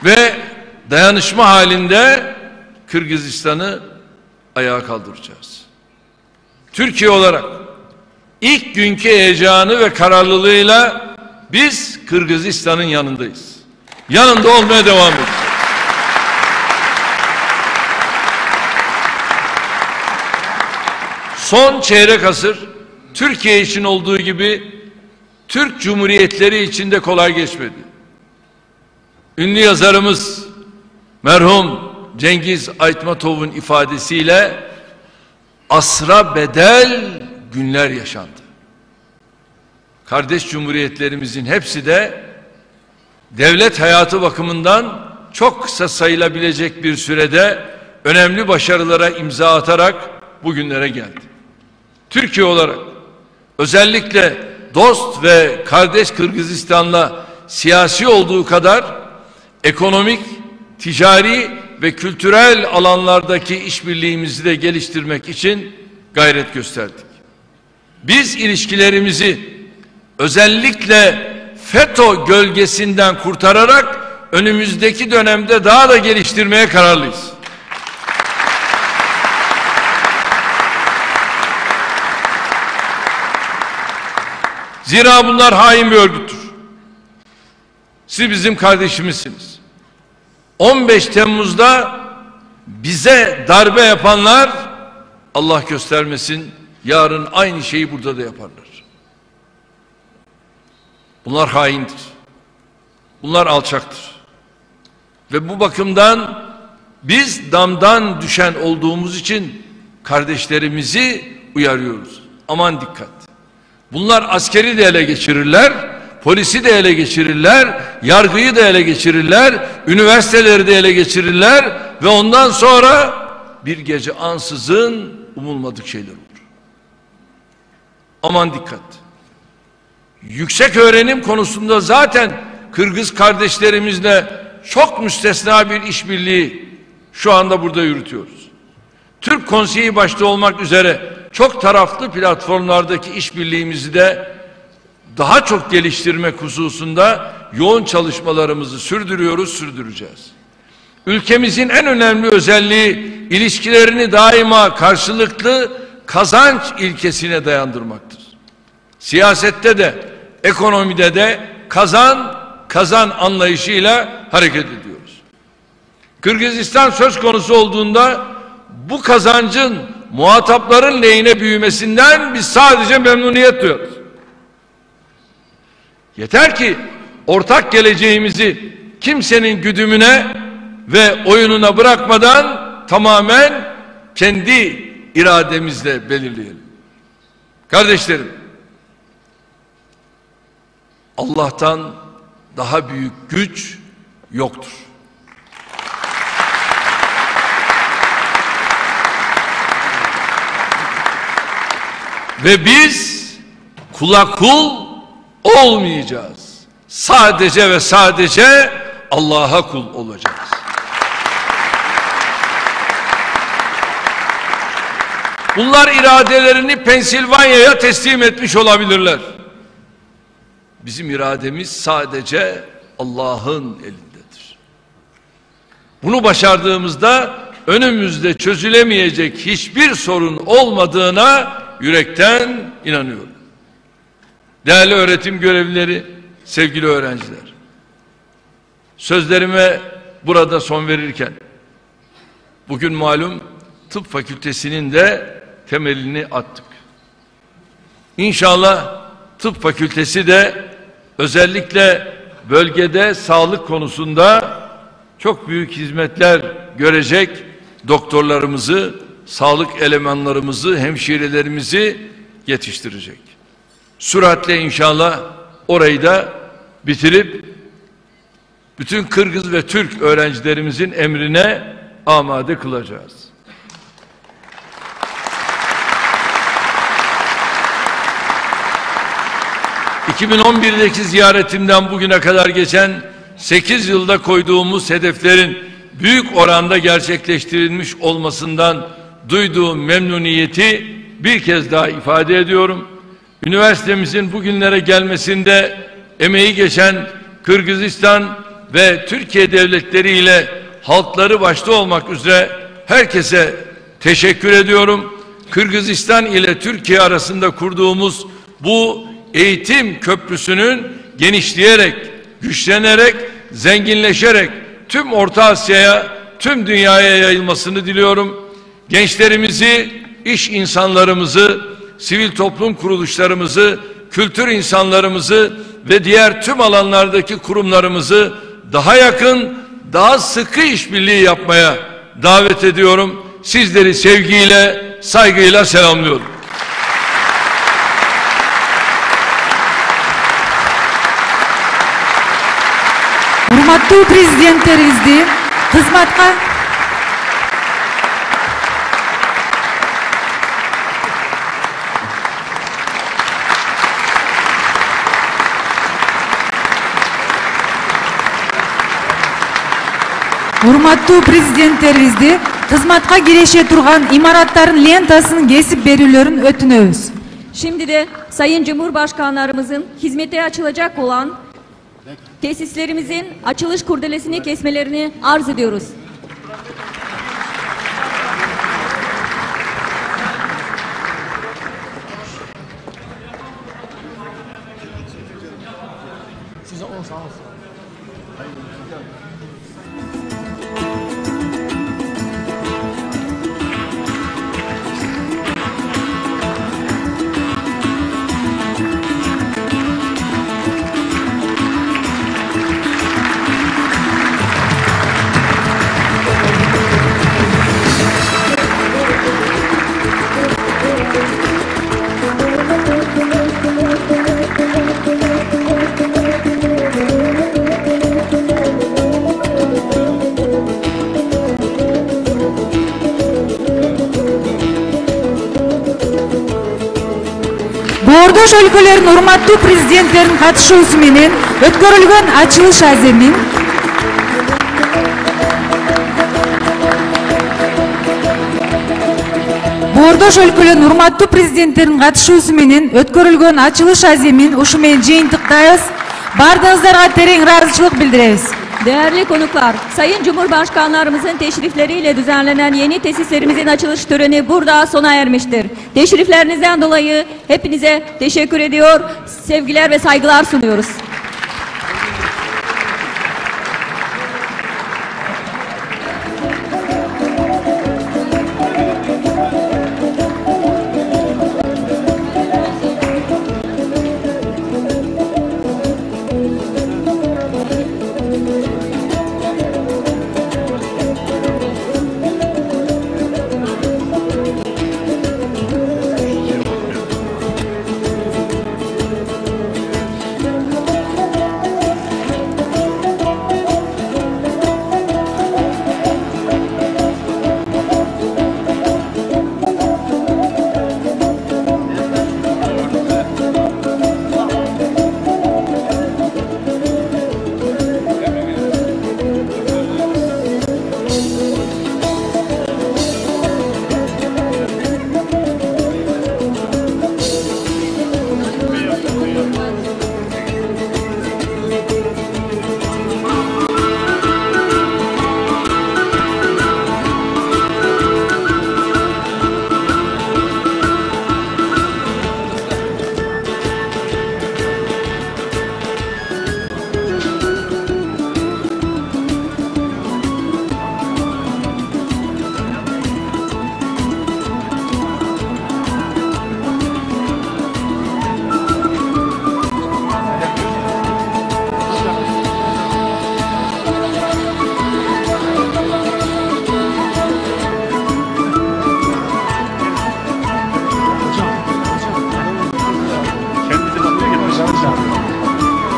Ve dayanışma halinde Kırgızistan'ı ayağa kaldıracağız. Türkiye olarak ilk günkü heyecanı ve kararlılığıyla biz Kırgızistan'ın yanındayız. Yanında olmaya devam edeceğiz. Son çeyrek asır Türkiye için olduğu gibi Türk Cumhuriyetleri için de kolay geçmedi. Ünlü yazarımız merhum Cengiz Aytmatov'un ifadesiyle asra bedel günler yaşandı. Kardeş cumhuriyetlerimizin hepsi de devlet hayatı bakımından çok kısa sayılabilecek bir sürede önemli başarılara imza atarak bugünlere geldi. Türkiye olarak özellikle dost ve kardeş Kırgızistan'la siyasi olduğu kadar ekonomik, ticari ve kültürel alanlardaki işbirliğimizi de geliştirmek için gayret gösterdik. Biz ilişkilerimizi özellikle FETÖ gölgesinden kurtararak önümüzdeki dönemde daha da geliştirmeye kararlıyız. Zira bunlar hain bir örgüttür. Siz bizim kardeşimizsiniz. 15 Temmuz'da bize darbe yapanlar Allah göstermesin yarın aynı şeyi burada da yaparlar. Bunlar haindir. Bunlar alçaktır. Ve bu bakımdan biz damdan düşen olduğumuz için kardeşlerimizi uyarıyoruz. Aman dikkat. Bunlar askeri de ele geçirirler, polisi de ele geçirirler, yargıyı da ele geçirirler, üniversiteleri de ele geçirirler ve ondan sonra bir gece ansızın umulmadık şeyler olur. Aman dikkat. Yüksek öğrenim konusunda zaten Kırgız kardeşlerimizle çok müstesna bir işbirliği şu anda burada yürütüyoruz. Türk Konseyi başta olmak üzere çok taraflı platformlardaki işbirliğimizi de daha çok geliştirmek hususunda yoğun çalışmalarımızı sürdürüyoruz, sürdüreceğiz. Ülkemizin en önemli özelliği ilişkilerini daima karşılıklı kazanç ilkesine dayandırmaktır. Siyasette de, ekonomide de kazan anlayışıyla hareket ediyoruz. Kırgızistan söz konusu olduğunda bu kazancın muhatapların lehine büyümesinden biz sadece memnuniyet duyuyoruz. Yeter ki ortak geleceğimizi kimsenin güdümüne ve oyununa bırakmadan tamamen kendi irademizle belirleyelim. Kardeşlerim, Allah'tan daha büyük güç yoktur. Ve biz kula kul olmayacağız. Sadece ve sadece Allah'a kul olacağız. Bunlar iradelerini Pensilvanya'ya teslim etmiş olabilirler. Bizim irademiz sadece Allah'ın elindedir. Bunu başardığımızda önümüzde çözülemeyecek hiçbir sorun olmadığına yürekten inanıyorum. Değerli öğretim görevlileri, sevgili öğrenciler, sözlerime burada son verirken, bugün malum tıp fakültesinin de temelini attık. İnşallah tıp fakültesi de özellikle bölgede sağlık konusunda çok büyük hizmetler görecek doktorlarımızı, sağlık elemanlarımızı, hemşirelerimizi yetiştirecek. Süratle inşallah orayı da bitirip bütün Kırgız ve Türk öğrencilerimizin emrine amade kılacağız. ...2011'deki ziyaretimden bugüne kadar geçen 8 yılda koyduğumuz hedeflerin büyük oranda gerçekleştirilmiş olmasından duyduğum memnuniyeti bir kez daha ifade ediyorum. Üniversitemizin bugünlere gelmesinde emeği geçen Kırgızistan ve Türkiye devletleriyle halkları başta olmak üzere herkese teşekkür ediyorum. Kırgızistan ile Türkiye arasında kurduğumuz bu eğitim köprüsünün genişleyerek, güçlenerek, zenginleşerek tüm Orta Asya'ya, tüm dünyaya yayılmasını diliyorum. Gençlerimizi, iş insanlarımızı, sivil toplum kuruluşlarımızı, kültür insanlarımızı ve diğer tüm alanlardaki kurumlarımızı daha yakın, daha sıkı işbirliği yapmaya davet ediyorum. Sizleri sevgiyle, saygıyla selamlıyorum. Урматтуу президенттерибизди кызматка киреше турган имараттардын лентасын кесип берүүлөрүн өтүнөбүз. Şimdi de Sayın Cumhurbaşkanlarımızın hizmete açılacak olan tesislerimizin açılış kurdelesini kesmelerini arz ediyoruz. Боордош өлкөлөрүнүн урматтуу президенттеринин катышуусу менен өткөрүлгөн ачылыш аземин Боордош өлкөлөрүнүн урматтуу президенттеринин катышуусу менен өткөрүлгөн ачылыш аземин ушу менен жыйынтыктайбыз. Бардыгыңыздарга терең ыраазычылык bildirебиz. Değerli konuklar, Sayın Cumhurbaşkanlarımızın teşrifleriyle düzenlenen yeni tesislerimizin açılış töreni burada sona ermiştir. Teşriflerinizden dolayı hepinize teşekkür ediyor, sevgiler ve saygılar sunuyoruz.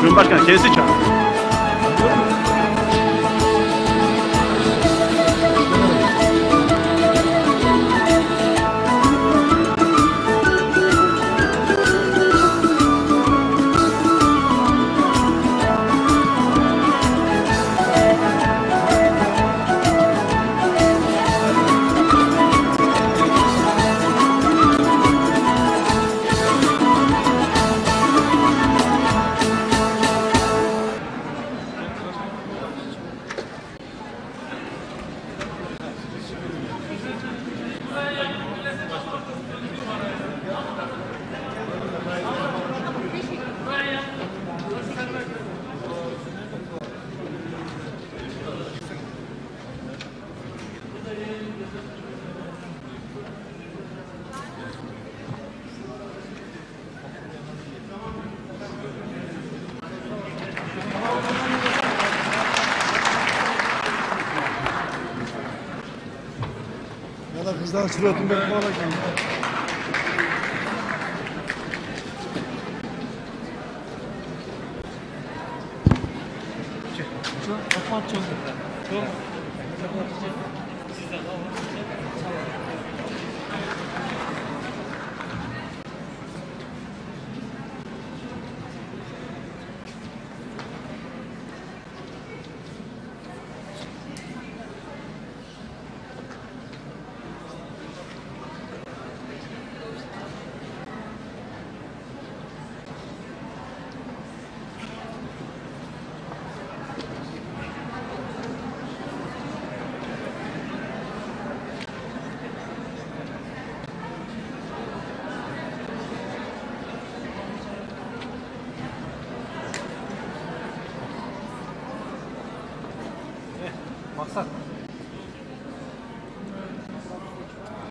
Cumhurbaşkanı kendisi çağırdı. Ya da kızlar suratını ben bana Maksat.